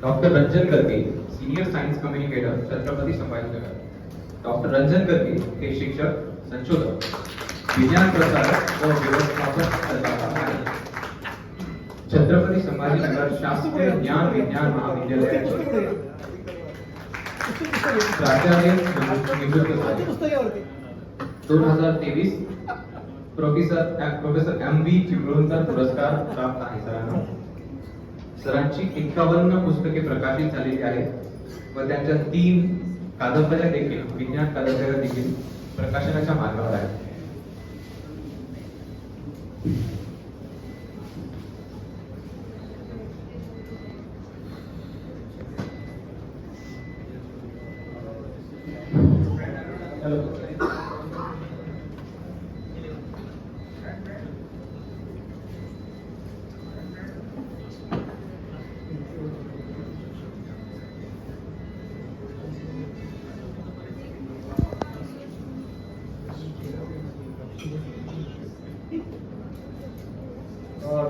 Doctor Ranjan Garge, senior science communicator, Chhatrapati Sambhajinagar. Doctor Ranjan Garge हे शिक्षक, संशोधक, विज्ञान प्रसारक व व्यवस्थापक सल्लागार आहेत. छत्रपती संभाजीनगर शासकीय ज्ञान विज्ञान महाविद्यालयाचे प्राचार्य निवृत्त झाले. 2023 प्रोफेसर M.V. चिपळूणकर पुरस्कार प्राप्त आहे सरांना. सरांची 51 पुस्तके प्रकाशित झालेली आहेत व त्यांच्या 3 कादंबऱ्या देखील, विज्ञान कादंबऱ्या देखील प्रकाशनाच्या मार्गावर आहेत.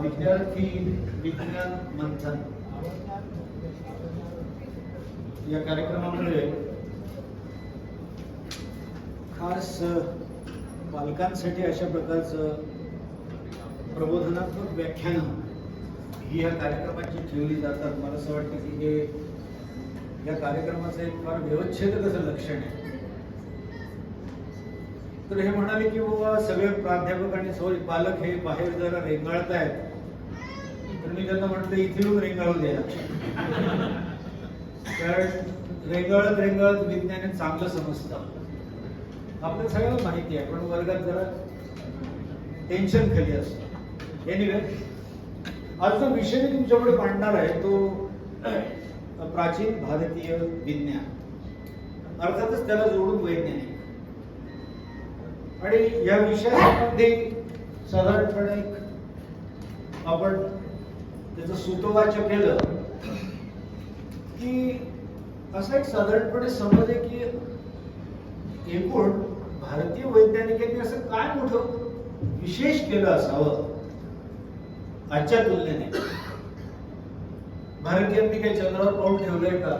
विद्यार्थी विज्ञान मंथन या कार्यक्रमामध्ये खास पालकांसाठी अशा प्रकारचं प्रबोधनात्मक व्याख्यानं ही या कार्यक्रमाची ठेवली जातात. मला असं वाटतं की हे या कार्यक्रमाचं एक फार व्यवच्छेदक असं लक्षण आहे. तर हे म्हणाले की बाबा सगळे प्राध्यापक आणि पालक हे बाहेर जरा रेंगाळत आहेत, तर मी त्यांना म्हटलं इथे येऊन रेंगाळू द्या. कारण रेंगाळत रेंगाळत विज्ञान चांगलं समजतं. आपल्या सगळ्यांना माहिती आहे, पण वर्गात जरा टेन्शन खाली असतं. एनिवे, आज जो विषय मी तुमच्याकडे मांडणार आहे तो प्राचीन भारतीय विज्ञान, अर्थातच त्याला जोडून वैज्ञानिक. आणि या विषयामध्ये साधारणपणे आपण त्याचं सूतोवाच केलं की असा एक साधारणपणे समज आहे की एकूण भारतीय वैज्ञानिकांनी असं काय मोठं विशेष केलं असावं आजच्या तुलनेने. भारतीयांनी काही चंद्रावर पाऊल ठेवलंय का?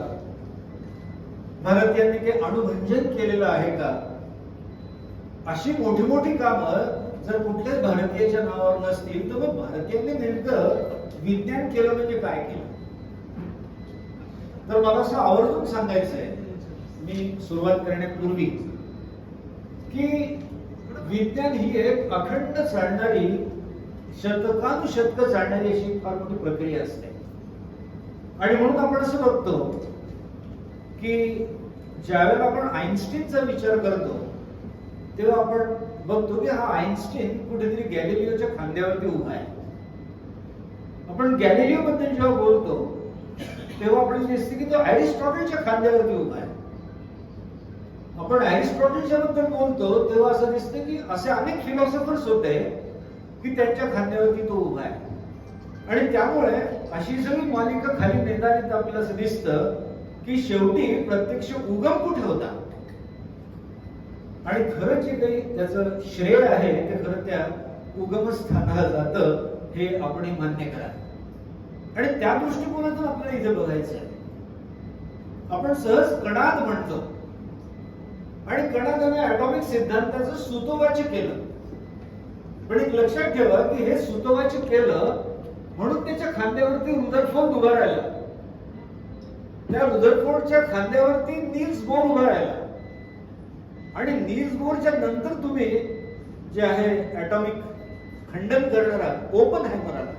भारतीयांनी काही अणुभंजन केलेलं आहे का? अशी मोठी मोठी कामं जर कुठल्याच भारतीयाच्या नावावर नसतील तर मग भारतीयांनी नेमकं विज्ञान केलं म्हणजे काय केलं? तर मला असं आवर्जून सांगायचं आहे मी सुरुवात करण्यापूर्वी की विज्ञान ही एक अखंड चालणारी, शतकानुशतक चालणारी अशी फार मोठी प्रक्रिया असते. आणि म्हणून आपण असं बघतो की ज्यावेळेला आपण आईन्स्टीनचा विचार करतो तेव्हा आपण बघतो की हा आईन्स्टीन कुठेतरी गॅलिलिओच्या खांद्यावरती उभा आहे. आपण गॅलिलिओ बद्दल जेव्हा बोलतो तेव्हा आपण दिसते की तो अरिस्टॉटलच्या खांद्यावरती उभा आहे. आपण अरिस्टॉटलच्या बद्दल बोलतो तेव्हा असं दिसतं की असे अनेक फिलॉसॉफर्स होते की त्यांच्या खांद्यावरती तो उभा आहे. आणि त्यामुळे अशी सगळी मालिका खाली नेतानीत आपल्याला असं दिसतं की शेवटी प्रत्यक्ष उगम कुठे होता आणि खरं जे काही त्याचं श्रेय आहे ते खरं त्या उगमस्थानाला जातं हे आपण मान्य करा. आणि त्या दृष्टिकोनातून आपल्याला इथे बघायचं आहे. आपण सहज कणाद म्हणतो आणि कणादाने ॲटॉमिक सिद्धांताचं सूतोवाच केलं. पण एक लक्षात ठेवा की हे सूतोवाच केलं म्हणून त्याच्या खांद्यावरती रुदरफोर्ड उभा राहिला. त्या रुदरफोर्डच्या खांद्यावरती नील्स बोर उभा राहिला. आणि नील्स बोरच्या नंतर तुम्ही जे आहे ॲटॉमिक खंडन करणारा ओपनहायमर आला.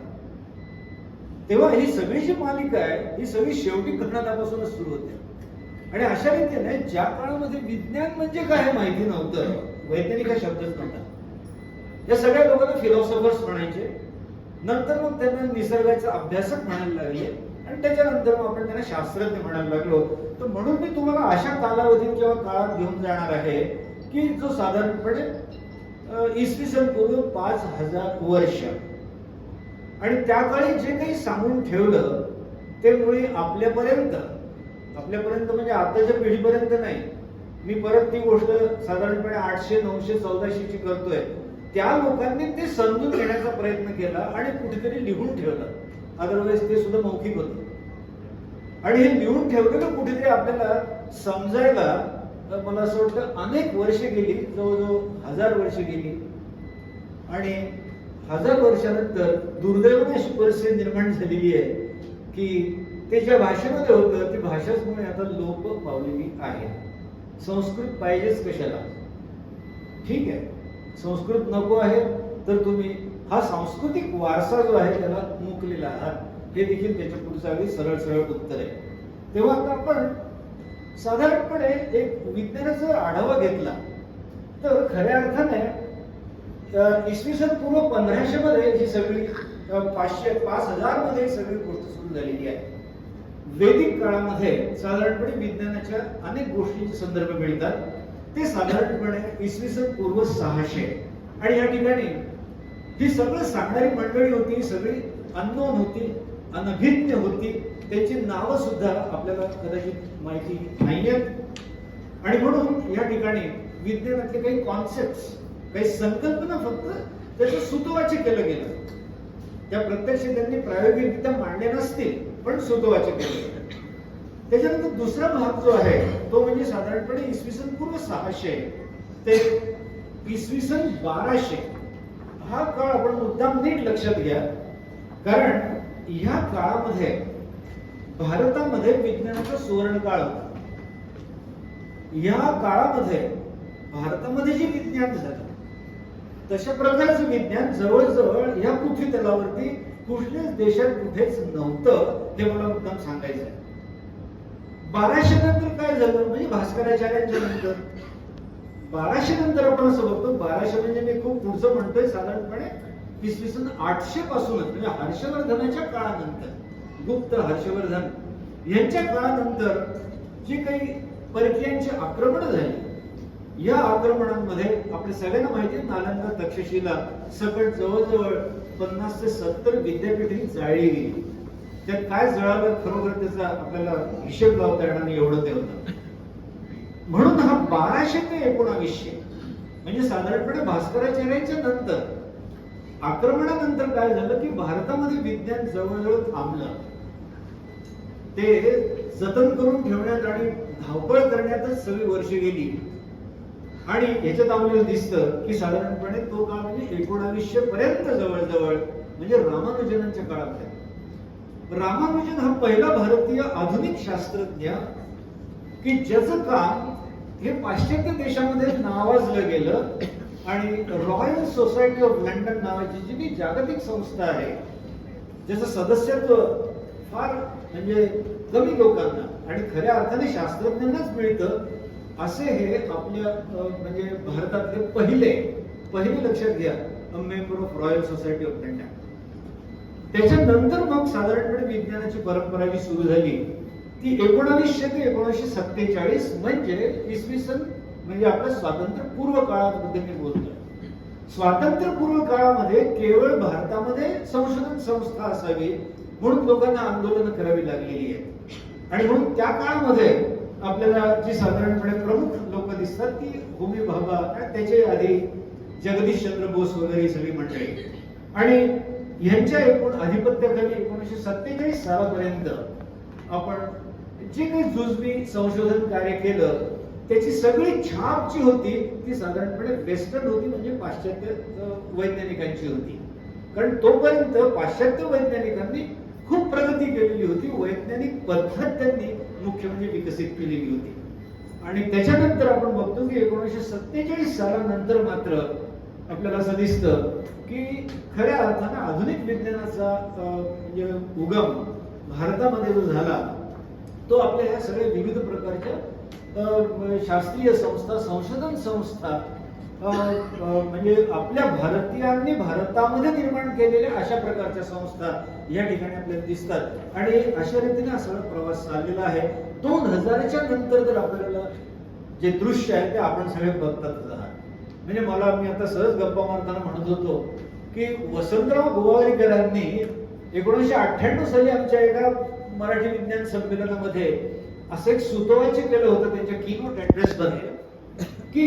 तेव्हा ही सगळी जी मालिका आहे ही सगळी शेवटी कणादापासूनच सुरू होते. आणि अशा रीतीने ज्या काळामध्ये विज्ञान म्हणजे काय हे माहिती नव्हतं, वैज्ञानिक हा शब्दच नव्हता, या सगळ्या लोकांना फिलॉसॉफर्स म्हणायचे. नंतर मग त्यांना निसर्गाचा अभ्यासक म्हणायला लागले आणि त्याच्यानंतर मग आपण त्यांना शास्त्रज्ञ म्हणायला लागलो. तर म्हणून मी तुम्हाला अशा कालावधीत किंवा काळात घेऊन जाणार आहे की जो साधारणपणे इसवी सन पूर्व 5000 वर्ष. आणि त्या काळी जे काही सांगून ठेवलं ते मुळे आपल्यापर्यंत म्हणजे आताच्या पिढीपर्यंत नाही. मी परत ती गोष्ट साधारणपणे 800, 900, 1400 ची करतोय. त्या लोकांनी ते समजून घेण्याचा प्रयत्न केला आणि कुठेतरी लिहून ठेवलं. अदरवाईज ते सुद्धा मौखिक होतं. आणि हे लिहून ठेवलेलं कुठेतरी आपल्याला समजायला मला असं वाटतं अनेक वर्षे गेली, जवळजवळ 1000 वर्षे गेली. आणि 1000 वर्षानंतर दुर्दैवाने अशी परिस्थिती निर्माण झालेली आहे की ते ज्या भाषेमध्ये होतं ती भाषाच मुळे आता लोप पावलेली आहे. संस्कृत पाहिजेच कशाला? ठीक आहे, संस्कृत नको आहे तर तुम्ही हा सांस्कृतिक वारसा जो आहे त्याला मुकलेला आहात, हे देखील त्याच्या पुढचं अगदी सरळ सरळ उत्तर आहे. तेव्हा आता आपण साधारणपणे एक विज्ञानाचा आढावा घेतला तर खऱ्या अर्थाने इसवी सन पूर्व 1500 मध्ये ही सगळी 5000 मध्ये सगळी गोष्ट सुरू झालेली आहे. वैदिक काळामध्ये साधारणपणे विज्ञानाच्या अनेक गोष्टींचे संदर्भ मिळतात. ते साधारणपणे इसवी सन पूर्व 600. आणि या ठिकाणी ही सगळं सांगणारी मंडळी होती, सगळी अननोन होती, अनभिज्ञ होती. त्यांची नावं सुद्धा आपल्याला कदाचित माहिती नाहीयेत. आणि म्हणून या ठिकाणी विज्ञानातले काही कॉन्सेप्ट, काही संकल्पना फक्त त्याचं सुतोवाच्य केलं गेलं. त्या प्रत्यक्ष त्यांनी प्रायोगिकरित्या मांडल्या नसतील, पण सुतोवाच्य केलं गेलं. त्याच्यानंतर दुसरा भाग जो आहे तो म्हणजे साधारणपणे इसवी सन पूर्व 600 ते इसवी सन 1200 हा काळ आपण मुद्दाम नीट लक्षात घ्या. कारण ह्या काळामध्ये भारतामध्ये विज्ञानाचा सुवर्ण काळ होता. या काळामध्ये भारतामध्ये जे विज्ञान झालं तशा प्रकारचं विज्ञान जवळजवळ या पृथ्वी तलावरती कुठल्याच देशात कुठेच नव्हतं, हे मला मुद्दाम सांगायचं आहे. 1200 नंतर काय झालं म्हणजे भास्कराचार्यांच्या नंतर 1200 नंतर आपण असं बघतो. 1200 म्हणजे मी खूप पुढचं म्हणतोय, साधारणपणे इसवी सन 800 पासूनच म्हणजे हर्षवर्धनाच्या काळानंतर, गुप्त हर्षवर्धन यांच्या काळानंतर जी काही परकीयांची आक्रमणं झाली, या आक्रमणांमध्ये आपल्या सगळ्यांना माहिती आहे नालंदा तक्षशिला सकट जवळजवळ 50 ते 70 विद्यापीठे जाळली गेली. त्यात काय जळालं खरोखर त्याचा आपल्याला हिशेब लावता येणार नाही, एवढं ते होतं. म्हणून हा 1200 ते 1900 म्हणजे साधारणपणे भास्कराचार्यांच्या नंतर आक्रमणानंतर काय झालं की भारतामध्ये विज्ञान जवळजवळ थांबलं. ते जतन करून ठेवण्यात आणि धावपळ करण्यातच सगळी वर्षे गेली. आणि याच्यात आपल्याला दिसतं की साधारणपणे तो काळ म्हणजे 1900 पर्यंत जवळजवळ म्हणजे रामानुजनांच्या काळात. रामानुजन हा पहिला भारतीय आधुनिक शास्त्रज्ञ की ज्याचं काम हे पाश्चात्य देशामध्ये नावाजलं गेलं. आणि रॉयल सोसायटी ऑफ लंडन नावाची जी काही जागतिक संस्था आहे, ज्याचं सदस्यत्व फार म्हणजे कमी लोकांना आणि खऱ्या अर्थाने शास्त्रज्ञांनाच मिळतं, असे हे आपल्या म्हणजे भारतातले पहिले लक्षात घ्या member of royal society of London. त्याच्यानंतर मग साधारणपणे विज्ञानाची परंपरा जी सुरू झाली ती 1900 ते 1947 म्हणजे इसवी सन म्हणजे आपल्या स्वातंत्र्यपूर्व काळाबद्दल मी बोलतोय. स्वातंत्र्यपूर्व काळामध्ये केवळ भारतामध्ये संशोधन संस्था असावी म्हणून लोकांना आंदोलनं करावी लागलेली आहे. आणि म्हणून त्या काळामध्ये आपल्याला जी साधारणपणे प्रमुख लोक दिसतात ती होमी भाभा, त्याच्या आधी जगदीशचंद्र बोस वगैरे सगळी मंडळी. आणि यांच्या एकूण अधिपत्याखाली 1947 सालापर्यंत आपण जे काही जुजबी संशोधन कार्य केलं त्याची सगळी छाप जी होती ती साधारणपणे वेस्टर्न होती, म्हणजे पाश्चात्य वैज्ञानिकांची होती. कारण तोपर्यंत पाश्चात्य वैज्ञानिकांनी खूप प्रगती केलेली होती, वैज्ञानिक पद्धत त्यांनी मुख्य म्हणजे विकसित केलेली होती. आणि त्याच्यानंतर आपण बघतो की 1947 सालानंतर मात्र आपल्याला असं दिसतं की खऱ्या अर्थाने आधुनिक विज्ञानाचा म्हणजे उगम भारतामध्ये जो झाला तो आपल्या ह्या सगळ्या विविध प्रकारच्या शास्त्रीय संस्था, संशोधन संस्था म्हणजे आपल्या भारतीयांनी भारतामध्ये निर्माण केलेल्या अशा प्रकारच्या संस्था या ठिकाणी आपल्याला दिसतात. आणि अशा रीतीने हा सगळा प्रवास चाललेला आहे. 2000च्या नंतर जर आपल्याला जे दृश्य आहे ते आपण सगळे बघतात आहात. म्हणजे मी आता सहज गप्पा मारताना म्हणत होतो की वसंतराव गोवारीकरांनी 1998 साली आमच्या एका मराठी विज्ञान संमेलनामध्ये असं एक सुतोवाच्य केलं होतं त्यांच्या कीनोट ऍड्रेस मध्ये की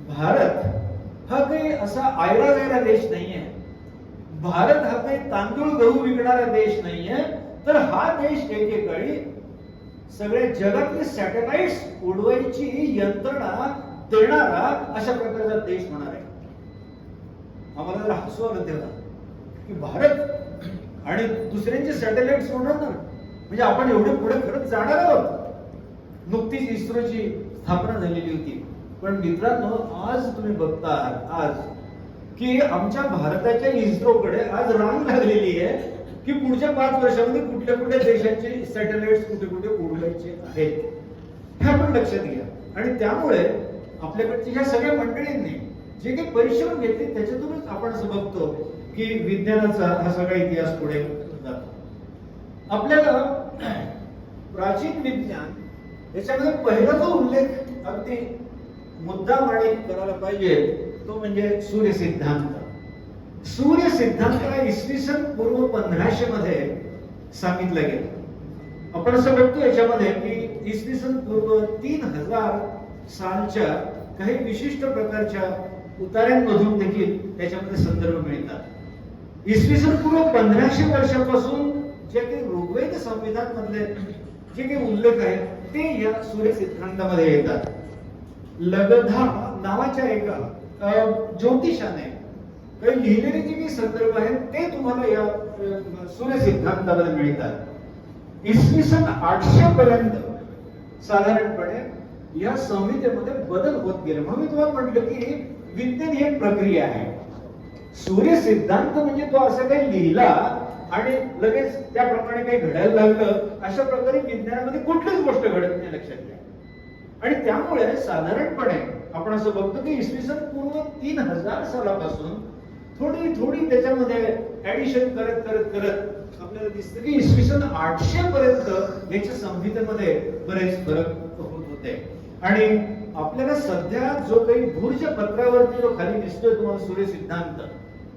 भारत हा काही असा आयरा वेगळा देश नाहीये. भारत हा काही तांदूळ गहू विकणारा देश नाहीये, तर हा देश एकेकाळी सगळ्या जगातले सॅटेलाइट्स उडवायची यंत्रणा देणारा अशा प्रकारचा देश होणार आहे. आम्हाला जरा हसू आलं तेव्हा की भारत आणि दुसऱ्यांचे सॅटेलाइट्स उडवणार, म्हणजे आपण एवढे पुढे खरंच जाणार आहोत. नुकतीच इस्रोची स्थापना झालेली होती, पण मित्रांनो आज तुम्ही बघता आज की आमच्या भारताच्या इस्रोकडे आज रांग लागलेली आहे की पुढच्या 5 वर्षामध्ये कुठल्या कुठल्या देशांचे सॅटेलाइट्स कुठे कुठे उडवायचे आहेत, हे आपण लक्षात घ्या. आणि त्यामुळे आपल्याकडच्या ह्या सगळ्या मंडळींनी जे काही परिश्रम घेतले त्याच्यातूनच आपण असं बघतो की विज्ञानाचा हा सगळा इतिहास पुढे जातो. आपल्याला प्राचीन विज्ञान याच्यामध्ये पहिला जो उल्लेख अगदी मुद्दामाने करायला पाहिजे तो म्हणजे सूर्य सिद्धांत. सूर्य सिद्धांत हा इसवी सन पूर्व 1500 मध्ये सांगितलं गेलं. आपण असं बघतो याच्यामध्ये की इसवी सन पूर्व 3000 सालच्या काही विशिष्ट प्रकारच्या उतार्यांमधून देखील त्याच्यामध्ये संदर्भ मिळतात. इसवी सन पूर्व 1500 वर्षापासून जे काही ऋग्वेद संविधान मधले जे काही उल्लेख आहेत ते या सूर्य सिद्धांतामध्ये येतात. लगधा नावाच्या एका ज्योतिषाने काही लिहिलेले जे काही संदर्भ आहेत ते तुम्हाला या सूर्य सिद्धांतामध्ये मिळतात. इसवी सन 800 पर्यंत साधारणपणे या संहितेमध्ये बदल होत गेले. म्हणून मी तुम्हाला म्हटलं की विज्ञान ही एक प्रक्रिया आहे. सूर्य सिद्धांत म्हणजे तो असं काही लिहिला आणि लगेच त्याप्रमाणे काही घडायला लागलं अशा प्रकारे विज्ञानामध्ये कुठलीच गोष्ट घडत नाही, लक्षात घ्या. आणि त्यामुळे साधारणपणे आपण असं बघतो की इसवी सन पूर्व 3000 सालापासून थोडी थोडी त्याच्यामध्ये ऍडिशन करत करत करत आपल्याला दिसतं की इसवी सन 800 पर्यंत याच्या संहितेमध्ये बरेच फरक होत होते. आणि आपल्याला सध्या जो काही भूर्ज पत्रावरती जो खाली दिसतोय तुम्हाला सूर्य सिद्धांत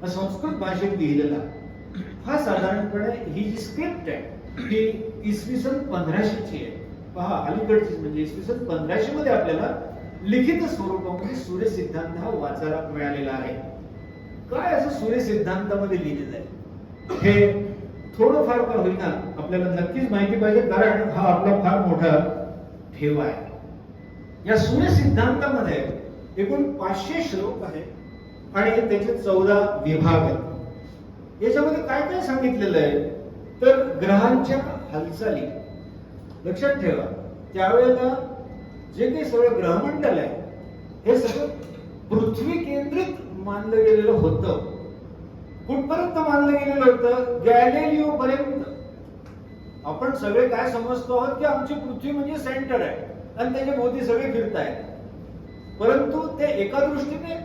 हा संस्कृत भाषेत लिहिलेला, हा साधारणपणे ही जी स्क्रिप्ट आहे ही इसवी सन 1500 ची आहे. पहा अलीकडची म्हणजे इसवी सन 1500 मध्ये आपल्याला लिखित स्वरूपामध्ये सूर्य सिद्धांत हा वाचायला मिळालेला आहे. काय असं सूर्य सिद्धांतामध्ये लिहिलेलं आहे हे थोडंफार का होईना आपल्याला नक्कीच माहिती पाहिजे, कारण हा आपला फार मोठा ठेवा आहे. या सूर्य सिद्धांतामध्ये एकूण 500 श्लोक आहेत आणि त्याचे 14 विभाग आहेत. याच्यामध्ये काय काय सांगितलेलं आहे तर ग्रहांच्या हालचाली लक्षात ठेवा. त्यावेळेला जे काही सगळं ग्रहमंडल आहे हे सगळं पृथ्वी केंद्रित मानलं गेलेलं होतं. कुठपर्यंत मानलं गेलेलं होतं? गॅलिलिओ पर्यंत. आपण सगळे काय समजतो आहोत की आमची पृथ्वी म्हणजे सेंटर आहे आणि त्याच्या भोवती सगळे फिरतायत. परंतु ते एका दृष्टीने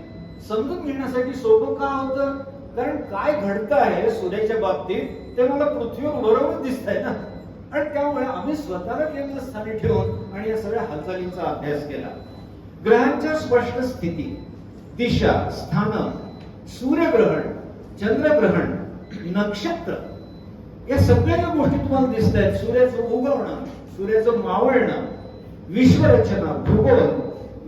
समजून घेण्यासाठी सोपं का होतं? कारण काय घडतं आहे सूर्याच्या बाबतीत ते मला पृथ्वीवर बरोबर दिसत आहे ना, आणि त्यामुळे आम्ही स्वतःला केंद्रस्थानी ठेवून आणि या सगळ्या हालचालींचा अभ्यास केला. ग्रहांच्या स्पष्ट स्थिती, दिशा, स्थान, सूर्यग्रहण, चंद्रग्रहण, नक्षत्र या सगळ्या ज्या गोष्टी तुम्हाला दिसत आहेत, सूर्याचं उगवणं, सूर्याचं मावळणं, विश्वरचना, भूगोल,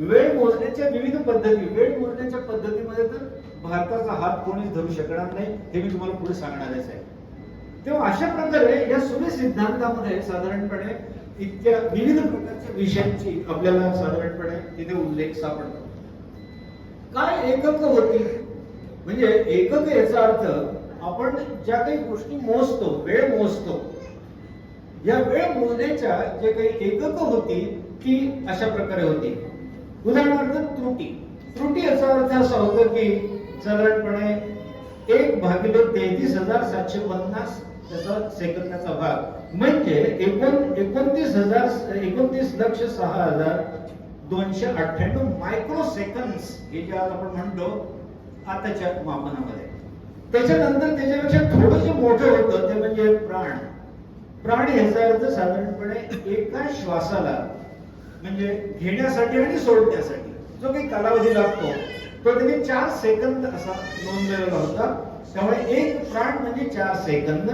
वेळ मोजण्याच्या विविध पद्धती. वेळ मोजण्याच्या पद्धतीमध्ये तर भारताचा हात कोणीच धरू शकणार नाही, हे मी तुम्हाला पुढे सांगणारच आहे. तेव्हा अशा प्रकारे या सूर्य सिद्धांतामध्ये साधारणपणे इतक्या विविध प्रकारच्या विषयांची आपल्याला साधारणपणे तिथे उल्लेख सापडतो. काय एकक होती? म्हणजे एकक याचा अर्थ आपण ज्या काही गोष्टी मोजतो, वेळ मोजतो, या वेळ मोजण्याच्या जे काही एकक होती ती अशा प्रकारे होती. उदाहरणार्थ त्रुटी. त्रुटी याचा अर्थ असा होतो की साधारणपणे 1/33,750 त्याचा सेकंदाचा भाग, म्हणजे 29,06,298 मायक्रो सेकंड्स हे जे आज आपण म्हणतो आताच्या मापनामध्ये. त्याच्यानंतर त्याच्यापेक्षा थोडं जे मोठं होतं ते म्हणजे प्राण. प्राण याचा अर्थ साधारणपणे एका श्वासाला म्हणजे घेण्यासाठी आणि सोडण्यासाठी जो काही कालावधी लागतो तो त्याने 4 सेकंद असा नोंदलेला होता. त्यामुळे एक प्राण म्हणजे 4 सेकंद,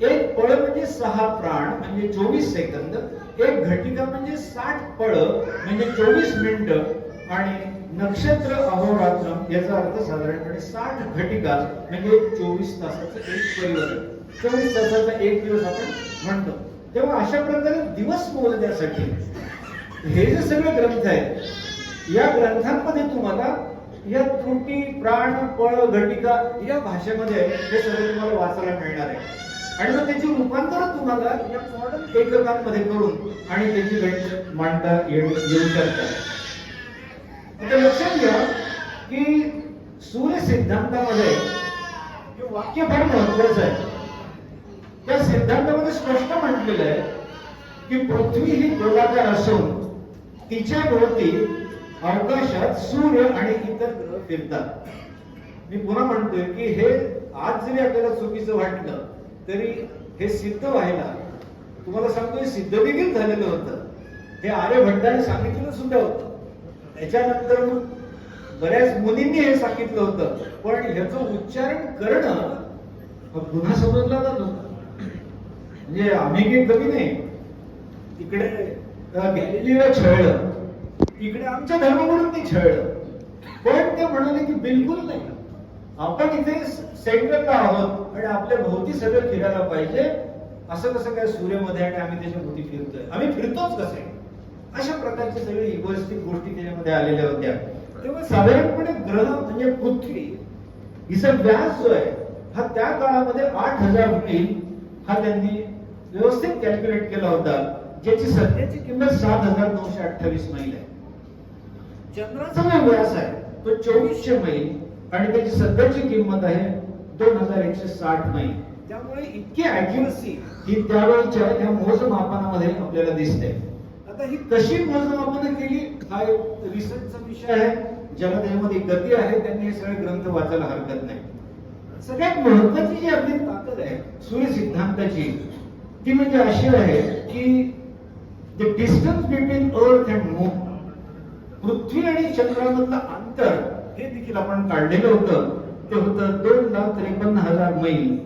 एक पळ म्हणजे 6 प्राण म्हणजे 24 सेकंद, एक घटिका म्हणजे 60 पळ म्हणजे 24 मिनिटं, आणि नक्षत्र अहोरात्रम याचा अर्थ साधारणपणे 60 घटिका म्हणजे 24 तासाचं एक परिवर्तन, 24 तासाचा एक दिवस आपण म्हणतो. तेव्हा अशा प्रकारे दिवस मोजण्यासाठी हे जे सगळे ग्रंथ आहेत, या ग्रंथांमध्ये तुम्हाला या त्रुटी, प्राण, पळ, घटिका या भाषेमध्ये हे सगळं तुम्हाला वाचायला मिळणार आहे. आणि मग त्याची रूपांतर तुम्हाला या मॉडर्न एककांमध्ये करून आणि त्याची गणित मांडता येऊ शकतात. आता लक्षात घ्या की सूर्य सिद्धांतामध्ये हे वाक्य फार महत्वाचं आहे. त्या सिद्धांतामध्ये स्पष्ट म्हटलेलं आहे की पृथ्वी ही गोलाकार असून तिच्या भोवती अवकाशात सूर्य आणि इतर ग्रह फिरतात. मी पुन्हा म्हणतोय की हे आज जरी आपल्याला चुकीचं वाटलं तरी हे सिद्ध व्हायला तुम्हाला सांगतोय सिद्ध देखील झालेलं होतं. हे आर्यभट्टाने सांगितलेलं सुद्धा होतं. त्याच्यानंतर मग बऱ्याच मुनींनी हे सांगितलं होतं, पण ह्याचं उच्चारण करणं पुन्हा समजला जात होता. म्हणजे आम्ही काही कमी नाही. तिकडे गॅलिलिओ छळलं, इकडे आमच्या धर्मगुरूंनी छळलं, पण ते म्हणाले की बिलकुल नाही, आपण इथे सेंटरला आहोत आणि आपल्या भोवती सगळं फिरायला पाहिजे. असं कसं काय सूर्यामध्ये आणि आम्ही त्याच्या भोवती फिरतोय, आम्ही फिरतोच कसे, अशा प्रकारची सगळी इगोइस्टिक गोष्टी त्याच्यामध्ये आलेल्या होत्या. तेव्हा साधारणपणे ग्रह म्हणजे पृथ्वी हिचा व्यास जो आहे हा त्या काळामध्ये 8000 मैल हा त्यांनी व्यवस्थित कॅल्क्युलेट केला होता, ज्याची सध्याची किंमत 7928 मैल आहे. चंद्राचा जो व्यास आहे तो 2400 मैल आणि त्याची सध्याची किंमत आहे 2160 मैल. त्यामुळे इतकी ऍक्युरसी ही त्यावेळेच्या त्या मोजमापनामध्ये आपल्याला दिसते. आता ही कशी मोजमापन केली हा एक रिसर्चचा विषय आहे, ज्याला त्यामध्ये गती आहे त्यांनी हे सगळे ग्रंथ वाचायला हरकत नाही. सगळ्यात महत्वाची जी आपली ताकद आहे सूर्य सिद्धांताची ती म्हणजे अशी आहे की the distance between earth and moon, पृथ्वी आणि चंद्रामधलं अंतर हे देखील आपण काढलेलं होतं. ते होतं 2,53,000 मैल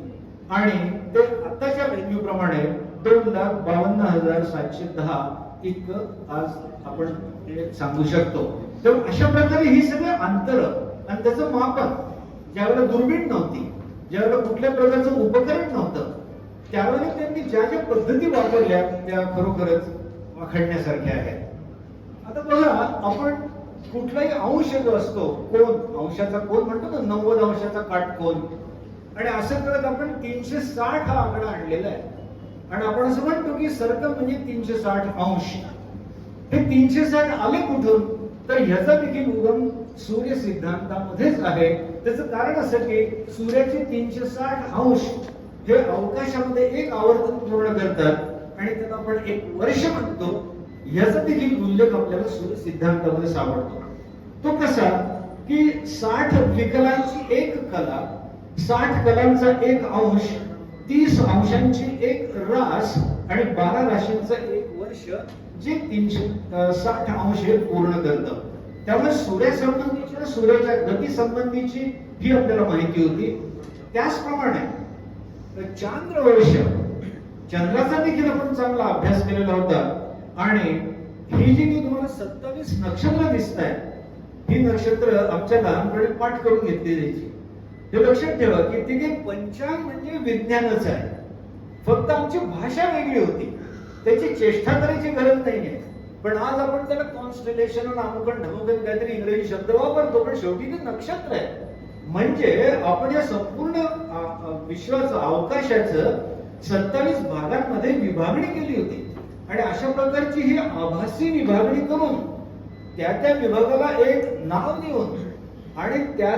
आणि ते आताच्या व्हॅल्यू प्रमाणे 2,52,710 इतकं आज आपण ते सांगू शकतो. तर अशा प्रकारे ही सगळी अंतर आणि त्याचं मापन ज्यावेळेला दुर्बीण नव्हती, ज्यावेळेला कुठल्या प्रकारचं उपकरण नव्हतं, त्यावेळेला त्यांनी ज्या ज्या पद्धती वापरल्या त्या खरोखरच वाखाणण्यासारख्या आहेत. आता बघा, आपण कुठलाही अंश जो असतो, कोन, अंशाचा कोन म्हणतो ना, 90 अंशाचा काटकोन, आणि असं करत आपण 360 हा आकडा आणलेला आहे. आणि आपण असं म्हणतो की सर्कल म्हणजे 360 अंश. हे 360 आले कुठून, तर ह्याचा देखील उगम सूर्य सिद्धांतामध्येच आहे. त्याचं कारण असं की सूर्याचे 360 अंश हे अवकाशामध्ये एक आवर्तन पूर्ण करतात आणि त्याला आपण एक वर्ष म्हणतो. ह्याचा देखील उल्लेख आपल्याला सूर्य सिद्धांतामध्ये सापडतो. तो कसा की 60 विकलांची एक कला, 60 कलांचा एक अंश, 30 अंशांची एक रास आणि 12 राशींचं एक वर्ष, जे 360 अंश हे पूर्ण करतं. त्यामुळे सूर्यासंबंधीच्या, सूर्याच्या गती संबंधीची ही आपल्याला माहिती होती. त्याचप्रमाणे चांद्र वर्ष, चंद्राचा देखील आपण चांगला अभ्यास केलेला होता. आणि ही जी मी तुम्हाला 27 नक्षत्र दिसत आहेत, ही नक्षत्र आमच्या लहानपणी पाठ करून घेतली जायची. हे लक्षात ठेवा की तिथे पंचांग म्हणजे विज्ञानच आहे, फक्त आमची भाषा वेगळी होती, त्याची चेष्टा करायची गरज नाहीये. पण आज आपण त्याला कॉन्स्टेलेशन, नामकरण, ढमकरण काहीतरी इंग्रजी शब्द वापरतो, पण शेवटी ते नक्षत्र आहे. म्हणजे आपण या संपूर्ण विश्वाचं, अवकाशाचं 27 भागांमध्ये विभागणी केली होती. आणि अशा प्रकारची ही आभासी विभागणी करून त्या विभागाला एक नाव देऊन आणि त्या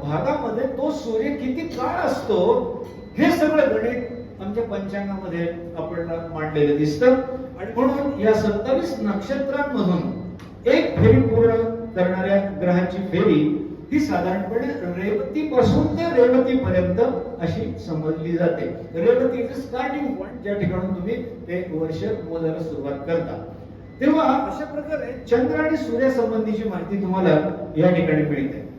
भागामध्ये तो सूर्य किती काळ असतो हे सगळं गणित आमच्या पंचांगामध्ये आपल्याला मांडलेलं दिसतं. आणि म्हणून या 27 नक्षत्रांमधून एक फेरी पूर्ण करणाऱ्या ग्रहाची फेरी ही साधारणपणे रेवती पासून ते रेवती पर्यंत अशी समजली जाते. रेवती स्टार्टिंग पॉइंट, ज्या ठिकाणी तुम्ही ते वर्ष मोजायला सुरुवात करता. तेव्हा अशा प्रकारे चंद्र आणि सूर्या संबंधीची माहिती तुम्हाला या ठिकाणी मिळते.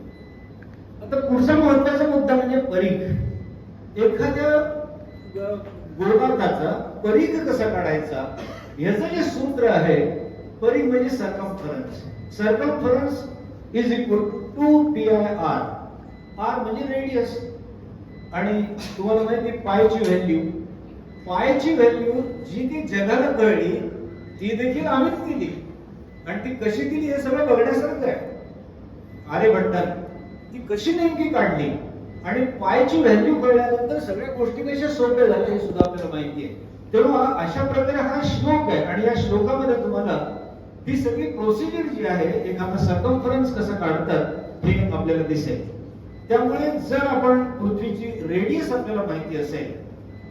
आता पुढचा महत्त्वाचा मुद्दा म्हणजे परीघ. एखाद्या गोलार्धाचा परीघ कसा काढायचा याचं जे सूत्र आहे, परीघ म्हणजे circumference. Circumference is equal to P I R. आर म्हणजे रेडियस. आणि तुम्हाला माहिती पायची व्हॅल्यू जी ती जगाला कळली ती देखील आम्हीच दिली. आणि ती कशी दिली हे सगळं बघण्यासारखं आहे. आर्यभट्टाने ती कशी नेमकी काढली आणि पायची व्हॅल्यू कळल्यानंतर सगळ्या गोष्टी कशा सोप्या झाल्या हे सुद्धा आपल्याला माहिती आहे. तेव्हा अशा प्रकारे हा श्लोक आहे आणि या श्लोकामध्ये तुम्हाला ही सगळी प्रोसिजर जी आहे एखादा सर्कम्फरन्स कसं काढतात हे आपल्याला दिसेल. त्यामुळे जर आपण पृथ्वीची रेडियस आपल्याला माहिती असेल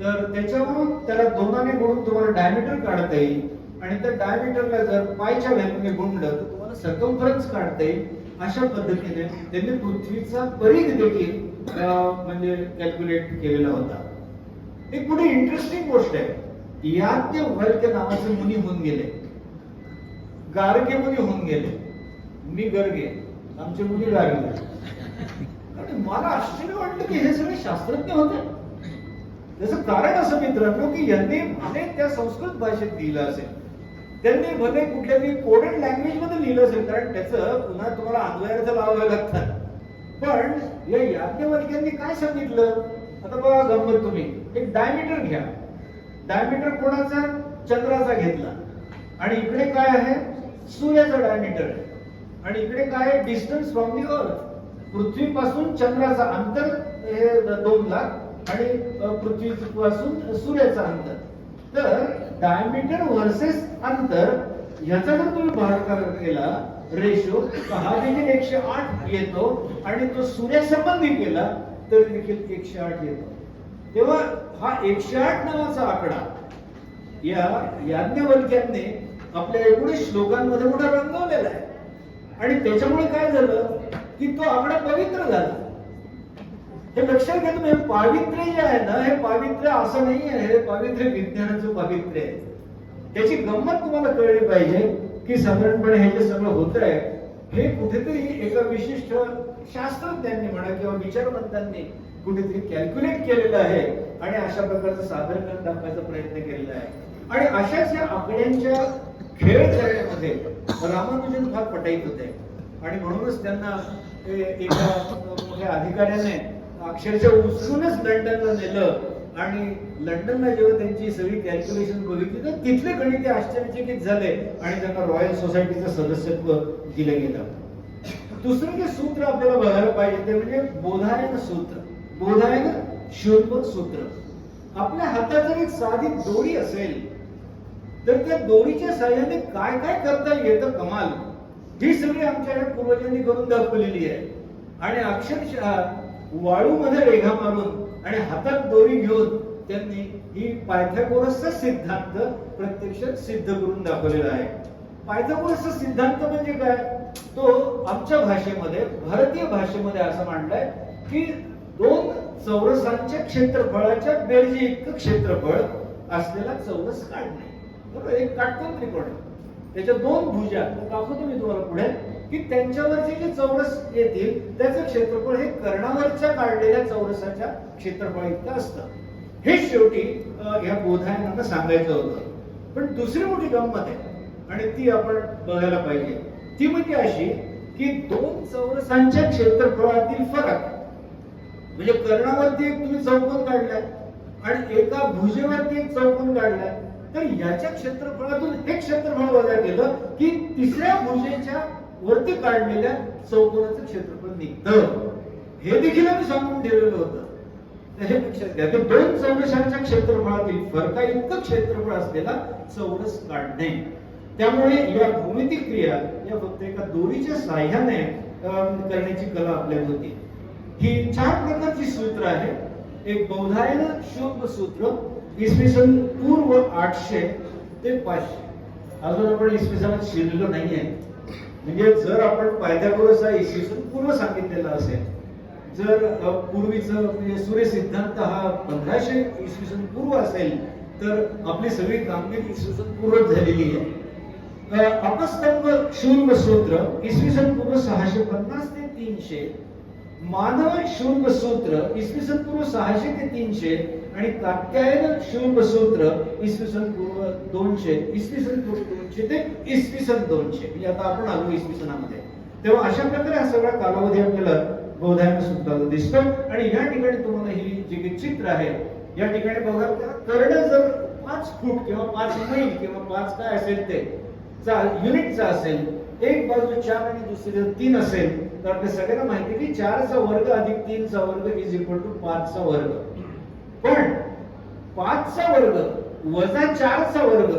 तर त्याच्यावरून त्याला दोनाने गुणून तुम्हाला डायमीटर काढता येईल आणि त्या डायमीटरला जर पायच्या व्हॅल्यूने गुणलं तर तुम्हाला सर्कम्फरन्स काढता येईल. अशा पद्धतीने त्यांनी पृथ्वीचा परिघ देखील म्हणजे कॅल्क्युलेट केलेला होता. एक पुढे इंटरेस्टिंग गोष्ट आहे. याज्ञवल्क्य नावाचे मुनी होऊन गेले, गार्गे मुनी होऊन गेले. मी गर्गे, आमचे मुनी गार्गे. आणि मला आश्चर्य वाटलं की हे सगळे शास्त्रज्ञ होते. त्याचं कारण असं मित्रांनो की यांनी भले त्या संस्कृत भाषेत लिहिलं असेल, त्यांनी भले कुठल्या तरी कोडेड लँग्वेज मध्ये लिहिलं असेल, कारण त्याचं पुन्हा तुम्हाला अन्वयार्थ लावावे लागतात. पण या याज्ञवल्क्यांनी काय सांगितलं, आता बघा गंमत, तुम्ही एक डायमीटर घ्या. डायमीटर कोणाचा? चंद्राचा घेतला. आणि इकडे काय आहे? सूर्याचा डायमीटर आहे. आणि इकडे काय आहे? डिस्टन्स फ्रॉम दी अर्थ. पृथ्वीपासून चंद्राचा अंतर हे 2 लाख आणि पृथ्वीपासून सूर्याचं अंतर. तर डायमीटर व्हर्सेस अंतर ह्याचा जर तुम्ही भागाकार केला रेशो तर हा देखील 108 येतो आणि तो सूर्यासंबंधी केला तर देखील 108 येतो. तेव्हा हा 108 नावाचा आकडा या याज्ञवल्क्यांनी आपल्या 19 श्लोकांमध्ये मोठा रंगवलेला आहे. आणि त्याच्यामुळे काय झालं की तो आकडा पवित्र झाला. हे लक्षात घ्या तुम्ही, पावित्र्य जे आहे ना, हे पावित्र्य असं नाही आहे, हे पावित्र्य विज्ञानाचं पावित्र्य आहे. त्याची गंमत तुम्हाला कळली पाहिजे की साधारणपणे हे जे सगळं होत आहे हे कुठेतरी एका विशिष्ट शास्त्रज्ञांनी म्हणा किंवा विचारवंतांनी कुठेतरी कॅल्क्युलेट केलेलं आहे आणि अशा प्रकारचं सादरीकरण दाखवायचा प्रयत्न केलेला आहे. आणि अशाच या आकड्यांच्या खेळ करण्यामध्ये रामानुजन फार पटाईत होते. आणि म्हणूनच त्यांना एका मोठ्या अधिकाऱ्याने अक्षरशः उचलूनच लंडनला नेलं आणि लंडनला जेव्हा त्यांची सगळी कॅल्क्युलेशन बघितली तर तिथले गणिते आश्चर्यचकित झाले आणि त्यांना रॉयल सोसायटीचं सदस्यत्व दिलं गेलं. दुसरं जे सूत्र आपल्याला बघायला पाहिजे ते म्हणजे बोधायन सूत्र. बोधायन शुल्क सूत्र. आपल्या हातात जर एक साधी दोरी असेल तर त्या दोरीच्या साह्याने काय काय करता येतं कमाल, ही सगळी आमच्या पूर्वजांनी करून दाखवलेली आहे. आणि अक्षरशः वाळूमध्ये रेघा मारून आणि हातात दोरी घेऊन त्यांनी ही पायथागोरसचा सिद्धांत प्रत्यक्षात सिद्ध करून दाखवलेला आहे. पायथागोरसचा सिद्धांत म्हणजे काय? तो आमच्या भाषेमध्ये, भारतीय भाषेमध्ये असं मांडलाय की 2 चौरसांच्या क्षेत्रफळाच्या बेरजे इतकं क्षेत्रफळ असलेला चौरस काढणे. बरोबर, एक काटकोन त्रिकोण, त्याच्या 2 भुजा दाखवतो मी तुम्हाला पुढे की त्यांच्यावरचे जे चौरस येतील त्याचं क्षेत्रफळ हे कर्णावरच्या काढलेल्या चौरसाच्या क्षेत्रफळ इतकं असतं. हे शेवटी या बोधायनांना सांगायचं होतं. पण दुसरी मोठी गंमत आहे आणि ती आपण बघायला पाहिजे. ती म्हणजे अशी की 2 चौरसांच्या क्षेत्रफळातील फरक म्हणजे कर्णावरती एक तुम्ही चौकोन काढलाय आणि एका भुजेवरती एक चौकोन काढलाय तर याच्या क्षेत्रफळातून एक क्षेत्रफळ वजा केलं की तिसऱ्या भुजेच्या वरती काढलेल्या चौकोनाचं क्षेत्रफळ निघतं. हे देखील आम्ही सांगून ठेवलेलं होतं. हे लक्षात घ्या, 2 चौरसांच्या क्षेत्रफळातील फरका इतकं क्षेत्रफळ असलेला चौरस काढणे. त्यामुळे या भौमितिक क्रिया या फक्त एका दोरीच्या साह्याने करण्याची कला आपल्याला होती. ही 4 प्रकारची सूत्र आहे. एक बौधायन शुल्क सूत्र इसवी सन पूर्व 800 ते 500. अजून आपण इसवी सनात शिरलेलो नाहीये. म्हणजे जर आपण पायथागोरस हा इसवी सन पूर्व सांगितलेला असेल, जर पूर्वीचं म्हणजे सूर्य सिद्धांत हा 1500 इसवी सन पूर्व असेल तर आपली सगळी कामगिरी इसवी सन पूर्व झालेली आहे. अपस्तंभ शुल्क सूत्र इसवी सन पूर्व 650 ते 300, मानव शुल्क सूत्र इसवी सन पूर्व 600 ते 300 आणि कात्यायन शुल्क सूत्र इसवी सन पूर्व 200, इसवी सन पूर्व 200 ते इसवी सन 200. म्हणजे आता आपण आलो इसवी सनामध्ये. तेव्हा अशा प्रकारे हा सगळा कालावधी आपल्याला बौधायन सूत्राचा दिसतो. आणि या ठिकाणी तुम्हाला ही जे काही चित्र आहे या ठिकाणी बघा, कर्ण जर 5 फूट किंवा 5 मैल किंवा 5 काय असेल ते युनिटचा असेल, एक बाजू 4 आणि दुसरी 3 असेल, तर आपल्या सगळ्यांना माहिती आहे की 4 चा वर्ग अधिक 3 चा वर्ग इज इक्वल टू 5 चा वर्ग. पण 5 चा वर्ग वजा 4 चा वर्ग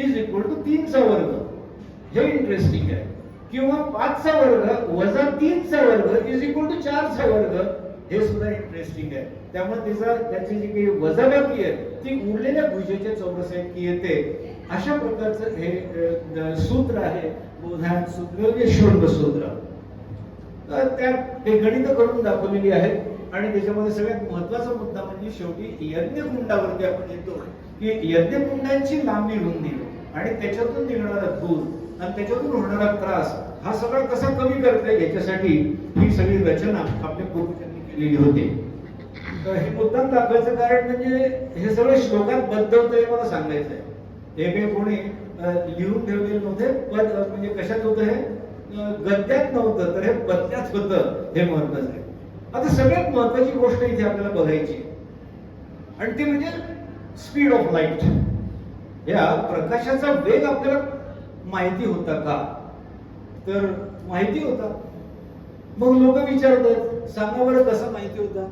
इज इक्वल टू 3 चा वर्ग. हे इंटरेस्टिंग आहे. किंवा 5 चा वर्ग वजा 3 चा वर्ग इज इक्वल टू 4 चा वर्ग. हे सुद्धा इंटरेस्टिंग आहे. त्यामुळे त्याची जी काही वजाबाकी आहे ती उरलेल्या भुजेच्या चौरस इतकी येते. अशा प्रकारचं हे सूत्र आहे बौधायन सूत्र, जे शुल्क सूत्र. त्यात ते गणित करून दाखवलेली आहेत. आणि त्याच्यामध्ये सगळ्यात महत्वाचा मुद्दा म्हणजे शेवटी यज्ञकुंडावरती आपण येतो की यज्ञकुंडांची लांबी रुंदी आणि त्याच्यातून निघणारा दूध आणि त्याच्यातून होणारा त्रास हा सगळा कसा कमी करता येईल याच्यासाठी ही सगळी रचना आपल्या पूर्वजांनी केलेली होती. तर हे मुद्दाम दाखवायचं कारण म्हणजे हे सगळं श्लोकात बद्ध होतं हे मला सांगायचं आहे. हे काही कोणी लिहून ठेवलेले नव्हते, पण म्हणजे कशात होतं हे गद्यात नव्हतं, तर हे पद्यात होतं. हे महत्वाचं आहे. आता सगळ्यात महत्वाची गोष्ट इथे आपल्याला बघायची आणि ती म्हणजे स्पीड ऑफ लाईट. या प्रकाशाचा वेग आपल्याला माहिती होता का? तर माहिती होता. मग लोक विचारतात सांगा बरं कसा माहिती होता?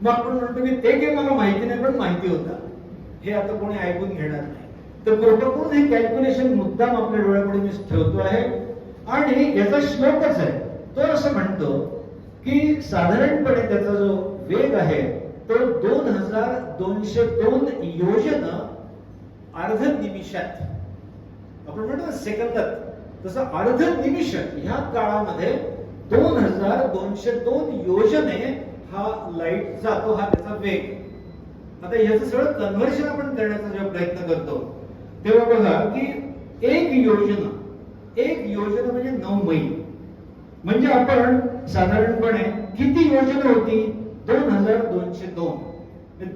मग आपण म्हणतो की ते काही मला माहिती नाही पण माहिती होता. हे आता कोणी ऐकून घेणार नाही. तर कृपा करून हे कॅल्क्युलेशन मुद्दाम आपल्या डोळ्यापुढे मी ठेवतो आहे आणि याचा श्लोकच आहे. तो असं म्हणतो की साधारणपणे त्याचा जो वेग आहे तो 2202 योजन अर्ध निमिषात. आपण म्हणतो सेकंदात, तसं अर्ध निमिष ह्या काळामध्ये 2202 योजने हा लाईट जातो. हा त्याचा वेग. आता ह्याचं सगळं कन्व्हर्शन आपण करण्याचा जेव्हा प्रयत्न करतो तेव्हा बघा की एक योजना म्हणजे 9 मैल. म्हणजे आपण साधारणपणे किती योजना होती? 2202.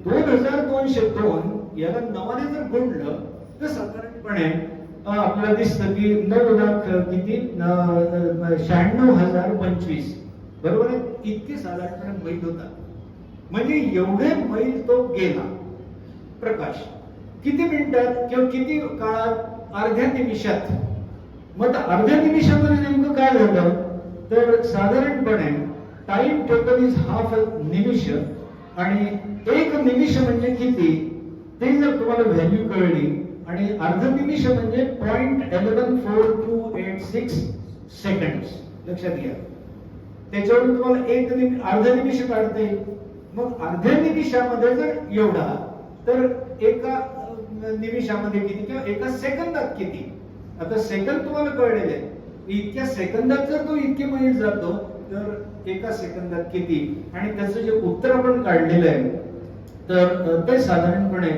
2202 याला 9 ने जर गुणलं तर साधारणपणे आपल्याला दिसतं की 9 लाख किती 96,025 बरोबर आहे. इतके साधारणपणे मैल होता. म्हणजे एवढे मैल तो गेला प्रकाश. किती मिनिटात किंवा किती काळात? अर्ध्या निमिषात. मग अर्ध्या निमिषामध्ये नेमकं काय झालं तर साधारणपणे टाइम टेकन इज हाफ निमिष आणि एक निमिष म्हणजे किती ते जर तुम्हाला व्हॅल्यू कळली आणि अर्ध निमिष म्हणजे 0.114286 सेकंड्स लक्षात घ्या. त्याच्यावरून तुम्हाला अर्ध निमिष काढता येईल. मग अर्ध्या निमिषामध्ये जर एवढा तर एका निमिषामध्ये किती किंवा एका सेकंदात किती? आता सेकंद तुम्हाला कळलेले आहे. इतक्या सेकंदात जर तो इतके मैल जातो तर एका सेकंदात किती? आणि त्याचं जे उत्तर आपण काढलेलं आहे तर ते साधारणपणे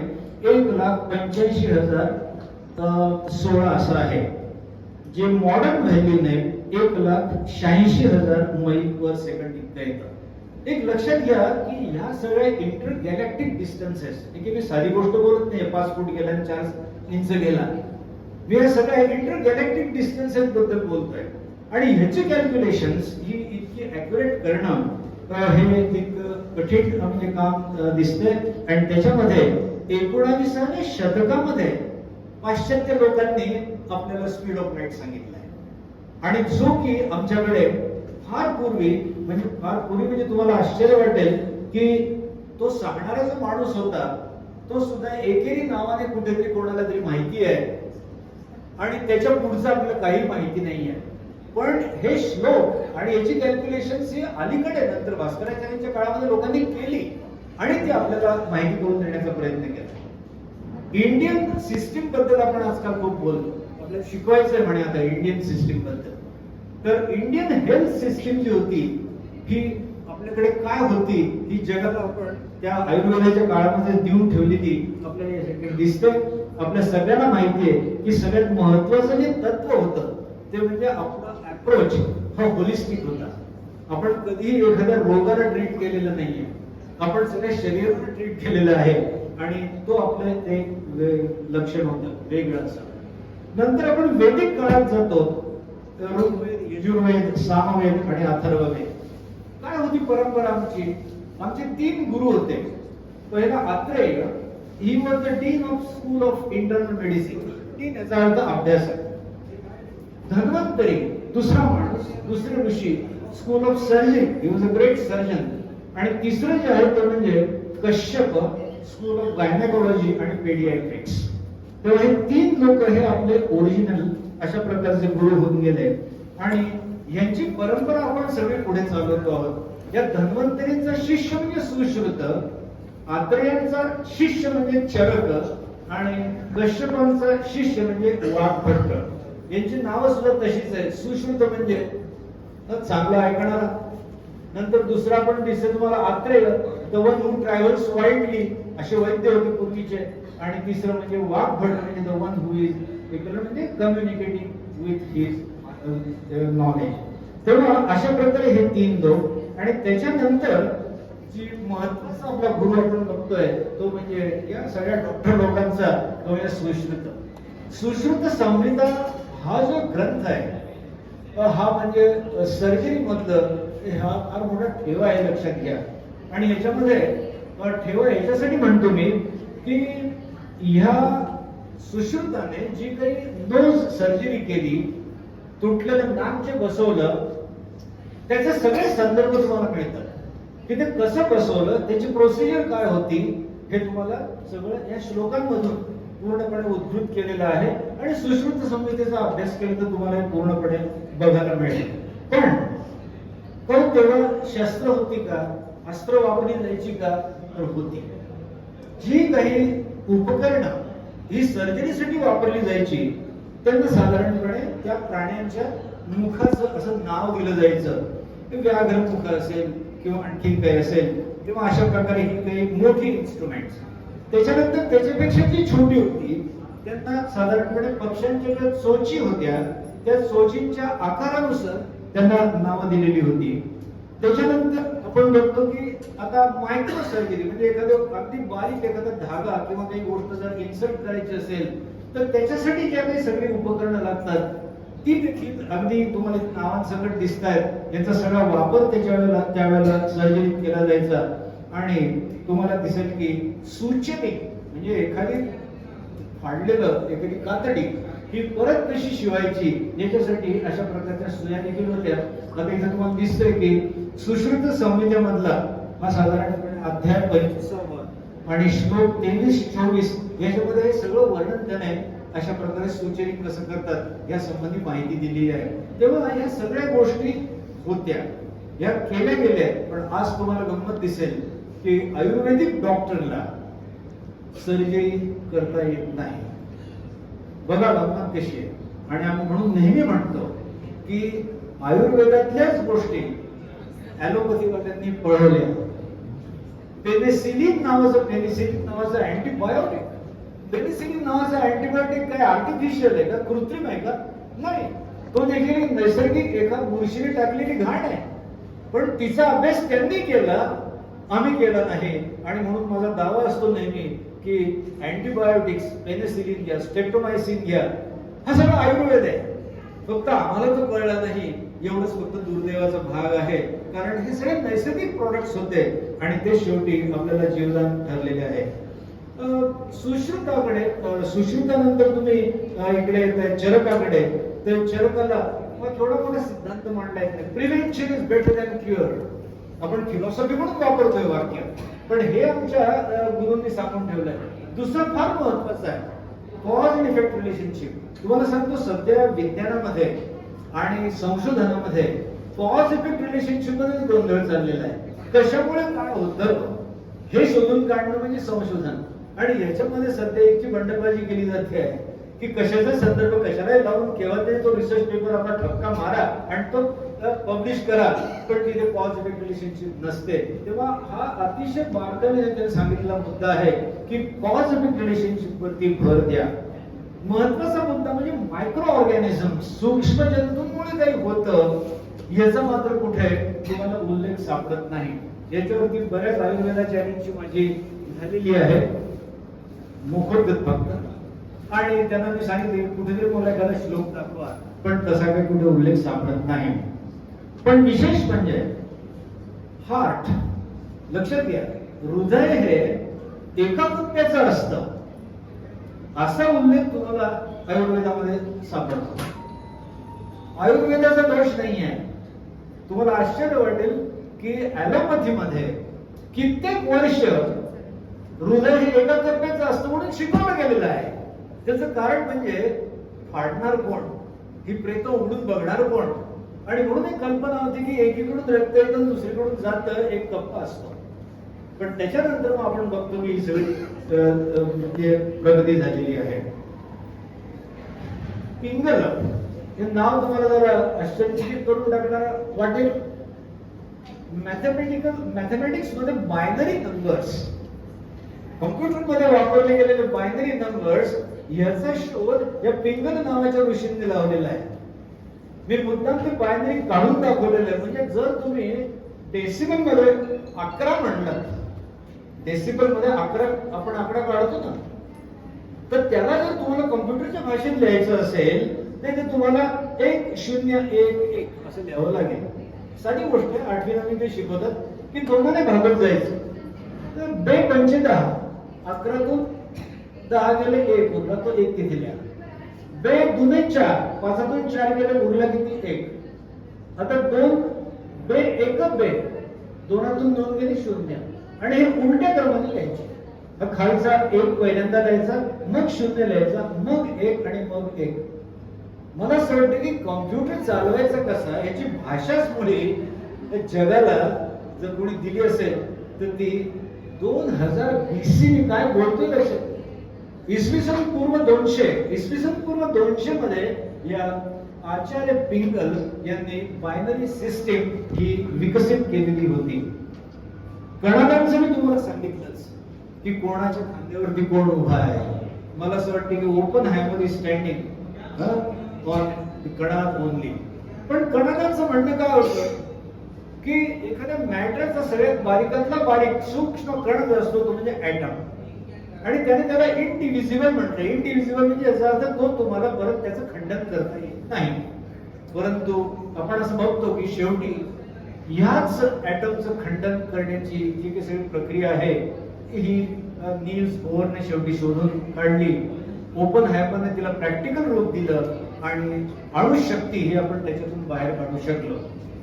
1,85,016 असं आहे. जे मॉडर्न व्हॅल्यूने 1,86,000 मैल पर सेकंड इतकं येतं. एक लक्षात घ्या की ह्या सगळ्या इंटर गॅलेक्टिक डिस्टन्सेस, मी साधी गोष्ट बोलत नाही 5 फूट गेला आणि 4 इंच गेला. मी या सगळ्या इंटर गॅलेक्टिक डिस्टन्सेस बद्दल बोलतोय आणि ह्याची कॅल्क्युलेशन्स ही इतकी ऍक्युरेट करणं हे एक कठीण म्हणजे काम दिसतंय. आणि त्याच्यामध्ये 19व्या शतकामध्ये पाश्चात्य लोकांनी आपल्याला स्पीड ऑफ लाईट सांगितलंय आणि जो की आमच्याकडे फार पूर्वी म्हणजे तुम्हाला आश्चर्य वाटेल की तो सांगणारा जो माणूस होता तो सुद्धा एकेरी नावाने कुठेतरी कोणाला तरी माहिती आहे आणि त्याच्या पुढचं आपल्याला काही माहिती नाहीये. पण हे श्लोक आणि याची कॅल्क्युलेशन्स ही अलीकडे नंतर भास्कराचार्यांच्या काळामध्ये लोकांनी केली आणि ती आपल्याला माहिती करून देण्याचा प्रयत्न केला. इंडियन सिस्टीम बद्दल आपण आजकाल खूप बोलतो. आपल्याला शिकवायचंय म्हणे आता इंडियन सिस्टीम बद्दल. तर इंडियन हेल्थ सिस्टीम जी होती ही आपल्याकडे काय होती ही जगाला आपण त्या आयुर्वेदाच्या काळामध्ये देऊन ठेवलेली आपल्याला या ठिकाणी दिसते. आपल्या सगळ्यांना माहिती आहे की सगळ्यात महत्वाचं जे तत्व होतं ते म्हणजे आपला अप्रोच हा होलिस्टिक होता. आपण कधीही एखाद्या रोगाला ट्रीट केलेलं नाहीये. आपण सगळ्या शरीराला ट्रीट केलेलं आहे आणि तो आपलं ते लक्षण होतं वेगळं असं. नंतर आपण वैदिक काळात जातो. ऋग्वेद यजुर्वेद, सामवेद आणि अथर्ववेद. काय होती परंपरा आमची? आमचे 3 गुरु होते. पहिला Atreya, he was the dean of school of internal medicine. Dean याचा अर्थ अभ्यासक. धन्वंतरी दुसरा माणूस, दुसरे ऋषी, school of surgeon, he was a great surgeon. आणि तिसरं जे आहे ते म्हणजे कश्यप, स्कूल ऑफ गायनेकॉलॉजी आणि पेडियाट्रिक्स. तेव्हा हे 3 लोक हे आपले ओरिजिनल अशा प्रकारचे गुरु होऊन गेले आणि यांची परंपरा आपण सगळे पुढे चालवतो आहोत. या धन्वंतरींचा शिष्य म्हणजे सुश्रुत, आत्रेयांचा शिष्य म्हणजे चरक आणि कश्यपांचा शिष्य म्हणजे वाग्भट्ट. यांची नावं सुद्धा तशीच आहेत. सुश्रुत म्हणजे चांगलं ऐकणारा, नंतर दुसरा पण दिसेल तुम्हाला Atreya, the one who travels widely, असे वैद्य होते पूर्वीचे. आणि तिसरं म्हणजे वाग्भट म्हणजे the one who is equal म्हणजे कम्युनिकेटिंग विथ हिज नॉलेज. तेव्हा अशा प्रकारे हे 3 लोक. आणि त्याच्यानंतर जी महत्वाचा आपला गुरु आपण बघतोय तो म्हणजे या सगळ्या डॉक्टर लोकांचा तो म्हणजे सुश्रुत. सुश्रुत संहिता हा जो ग्रंथ आहे हा म्हणजे सर्जरी मधलं हा फार मोठा ठेवा आहे, लक्षात घ्या. आणि याच्यामध्ये ठेवा याच्यासाठी म्हणतो मी की ह्या सुश्रुताने जी काही नोज सर्जरी केली, तुटलेलं नाक जे बसवलं, त्याचे सगळे संदर्भ तुम्हाला मिळतात की ते कसं बसवलं, त्याची प्रोसिजर काय होती, हे तुम्हाला सगळं या श्लोकांमधून पूर्णपणे उद्धृत केलेलं आहे. आणि सुश्रुत संहितेचा अभ्यास केला तर तुम्हाला पूर्णपणे बघायला मिळेल. पण तेव्हा शस्त्र होती का, अस्त्र वापरली जायची का, तर होती. जी काही उपकरणं ही सर्जरीसाठी वापरली जायची त्यांना साधारणपणे त्या प्राण्यांच्या मुखाचं असं नाव दिलं जायचं. व्याघ्रमुख असेल किंवा आणखी काही असेल किंवा अशा प्रकारे ही काही मोठी इन्स्ट्रुमेंट्स. त्याच्यानंतर त्याच्यापेक्षा जी छोटी होती त्यांना साधारणपणे पक्ष्यांच्या ज्या चोची होत्या त्या चोचींच्या आकारानुसार त्यांना नावं दिलेली होती. त्याच्यानंतर आपण बघतो की आता मायक्रो सर्जरी म्हणजे एखादं अगदी बारीक एखादा धागा किंवा काही गोष्ट जर इन्सर्ट करायची असेल तर त्याच्यासाठी ज्या काही सगळी उपकरणं लागतात ती देखील अगदी तुम्हाला नावांसकट दिसत आहेत. याचा सगळा वापर त्यावेळेला सर्जरीत केला जायचा. आणि तुम्हाला दिसेल की सूचने म्हणजे एखादी फाडलेलं एखादी कातडी ही परत कशी शिवायची याच्यासाठी अशा प्रकारच्या सुया देखील होत्या. आता इथं तुम्हाला दिसतंय की सुश्रुत संहितेमधला हा साधारणपणे अध्याय 25 आणि श्लोक 23-24 याच्यामध्ये हे सगळं वर्णन त्याने अशा प्रकारे सुचरिंग कसं करतात या संबंधी माहिती दिलेली आहे. तेव्हा या सगळ्या गोष्टी होत्या, या केल्या गेल्या. पण आज तुम्हाला गंमत दिसेल की आयुर्वेदिक डॉक्टरला सर्जरी करता येत नाही. बघा गंमत कशी आहे. आणि आम्ही म्हणून नेहमी म्हणतो की आयुर्वेदातल्याच गोष्टी ॲलोपॅथीवाल्यांनी पळवल्या. पेनिसिलिन नावाचं अँटीबायोटिक, पेनिसिलिन नावाचा अँटीबायोटिक काय आर्टिफिशियल आहे का, कृत्रिम आहे का? नाही, तो देखील नैसर्गिक एका बुरशीने टाकलेली घाण आहे. पण तिचा अभ्यास त्यांनी केला, आम्ही केला नाही. आणि म्हणून माझा दावा असतो नेहमी की अँटीबायोटिक्स, पेनिसिलिन घ्या, स्ट्रेप्टोमायसिन घ्या, हा सगळा आयुर्वेद आहे. फक्त आम्हाला तो कळला नाही एवढंच फक्त दुर्दैवाचा भाग आहे. कारण हे सगळे नैसर्गिक प्रोडक्ट्स होते आणि ते शेवटी आपल्याला जीवदान ठरलेले आहे. सुश्रुतानंतर तुम्ही इकडे येताय चरकाकडे. तर चरकाला थोडा मोठा सिद्धांत मांडलाय, prevention is better than cure. आपण फिलॉसॉफी म्हणून वापरतोय वाक्य, पण हे आमच्या गुरूंनी सांगून ठेवलंय. दुसरं फार महत्वाचं आहे, कॉज अँड इफेक्ट रिलेशनशिप. तुम्हाला सांगतो सध्या विज्ञानामध्ये आणि संशोधनामध्ये कॉज इफेक्ट रिलेशनशिप मध्ये गोंधळ चाललेला आहे. कशामुळे काय होतं हे शोधून काढणं म्हणजे संशोधन. आणि याच्यामध्ये सध्या एकची बंडबाजी केली जाते आहे की कशाचा संदर्भ कशाला लावून केव्हा तरी तो रिसर्च पेपर आपला ठपका मारा आणि तो पब्लिश करा, पण तिथे कॉज इफेक्ट रिलेशनशिप नसते. तेव्हा हा अतिशय बारकाईने त्यांनी सांगितलेला मुद्दा आहे की कॉज इफेक्ट रिलेशनशिप वरती भर द्या. महत्वाचा मुद्दा म्हणजे मायक्रो ऑर्गॅनिझम, सूक्ष्म जंतूंमुळे काही होतं याचा मात्र कुठे तुम्हाला उल्लेख सापडत नाही. याच्यावरती बऱ्याच आयुर्वेदाचार्यांची माझी झालेली आहे मुखोद्गत फक्त. आणि त्यांना मी सांगितले कुठेतरी मला एखादा श्लोक दाखवा पण तसा काही कुठे उल्लेख सापडत नाही. पण विशेष म्हणजे हार्ट, लक्षात घ्या, हृदय हे एका कप्प्याचं असतं असा उल्लेख तुम्हाला आयुर्वेदामध्ये सापडतो. आयुर्वेदाचा दोष नाही आहे. तुम्हाला आश्चर्य वाटेल की ॲलोपॅथीमध्ये कित्येक वर्ष हृदय हे एका कप्प्याचं असतं म्हणून शिकवलं गेलेलं आहे. त्याचं कारण म्हणजे फाडणार कोण, ही प्रेत उघडून बघणार कोण, आणि म्हणून एक कल्पना होती की एकीकडून रक्त येतं दुसरीकडून जातं, एक कप्पा असतो. पण त्याच्यानंतर मग आपण बघतो की ही सगळी प्रगती झालेली आहे. पिंगल हे नाव तुम्हाला जरा आश्चर्यचकित करून टाकणार वाटेल. मॅथमॅटिक्स मध्ये बायनरी नंबर्स, कॉम्प्युटर मध्ये वापरले गेलेले बायनरी नंबर्स याचा शोध या पिंगल नावाच्या ऋषींनी लावलेला आहे. मी मुद्दाम ते बायनरी काढून दाखवलेलं आहे. म्हणजे जर तुम्ही डेसिमल मध्ये 11 म्हणलात, डेसिमल मध्ये 11 आपण आकडा काढतो ना, तर त्याला जर तुम्हाला कॉम्प्युटरच्या भाषेत लिहायचं असेल तर ते तुम्हाला 1011 असं लिहावं लागेल. साधी गोष्ट आहे, 8वी 9वी ते शिकवतात की दोघांना भागत जायचं. तर 2×10, 11तून 10 गेले 1 उरला, तो 1 तिथे लिहा. 2×4, 5तून 4 गेले उरला किती 1. आता 2 1 2तून 2 गेले 0, आणि हे उलट्या क्रमाने लिहायचे. खालचा 1 पहिल्यांदा लिहायचा, मग 0 लिहायचा, मग 1 आणि मग 1. मला असं वाटतं की कॉम्प्युटर चालवायचा कसा याची भाषाच मुळे जगाला जर कोणी दिली असेल तर ती 2000 BC मी काय बोलतोय लक्षात. इसवी सन पूर्व 200 मध्ये या आचार्य पिंगल यांनी बायनरी सिस्टीम ही विकसित केलेली होती. कणादांचं मी तुम्हाला सांगितलंच की कोणाच्या खांद्यावरती कोण उभा आहे. मला असं वाटतं की Oppenheimer is standing on Kanad only. पण कणादांचं म्हणणं काय होतं की एखाद्या मॅटरचा सगळ्यात बारीकातला बारीक सूक्ष्म कण जो असतो तो म्हणजे ऍटम, आणि त्याने त्याला इनडिव्हिजिबल म्हटलं. इनडिव्हिजिबल म्हणजे याचा अर्थ तो तुम्हाला परत त्याचं खंडन करता येत नाही. परंतु आपण असं बघतो की शेवटी ह्याच ऍटमचं खंडन करण्याची जी काही सगळी प्रक्रिया आहे ही नील्स बोरने शेवटी शोधून काढली. ओपन हायमरने तिला प्रॅक्टिकल रूप दिलं आणि अणुशक्ती ही आपण त्याच्यातून बाहेर काढू शकलो.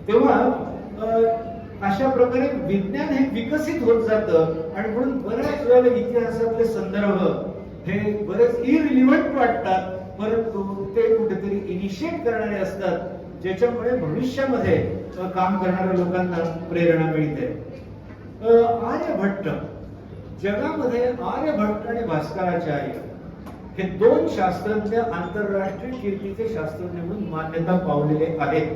तेव्हा अशा प्रकारे विज्ञान हे विकसित होत जातं, आणि म्हणून बऱ्याच वेळेला इतिहासातले संदर्भ हे बरेच इरिलिव्हंट वाटतात, परंतु ते कुठेतरी इनिशिएट करणारे असतात, ज्याच्यामुळे भविष्यामध्ये काम करणाऱ्या लोकांना प्रेरणा मिळते. आर्यभट्ट, जगामध्ये आर्यभट्ट आणि भास्कराचार्य हे 2 शास्त्रज्ञ आंतरराष्ट्रीय कीर्तीचे शास्त्रज्ञ म्हणून मान्यता पावलेले आहेत.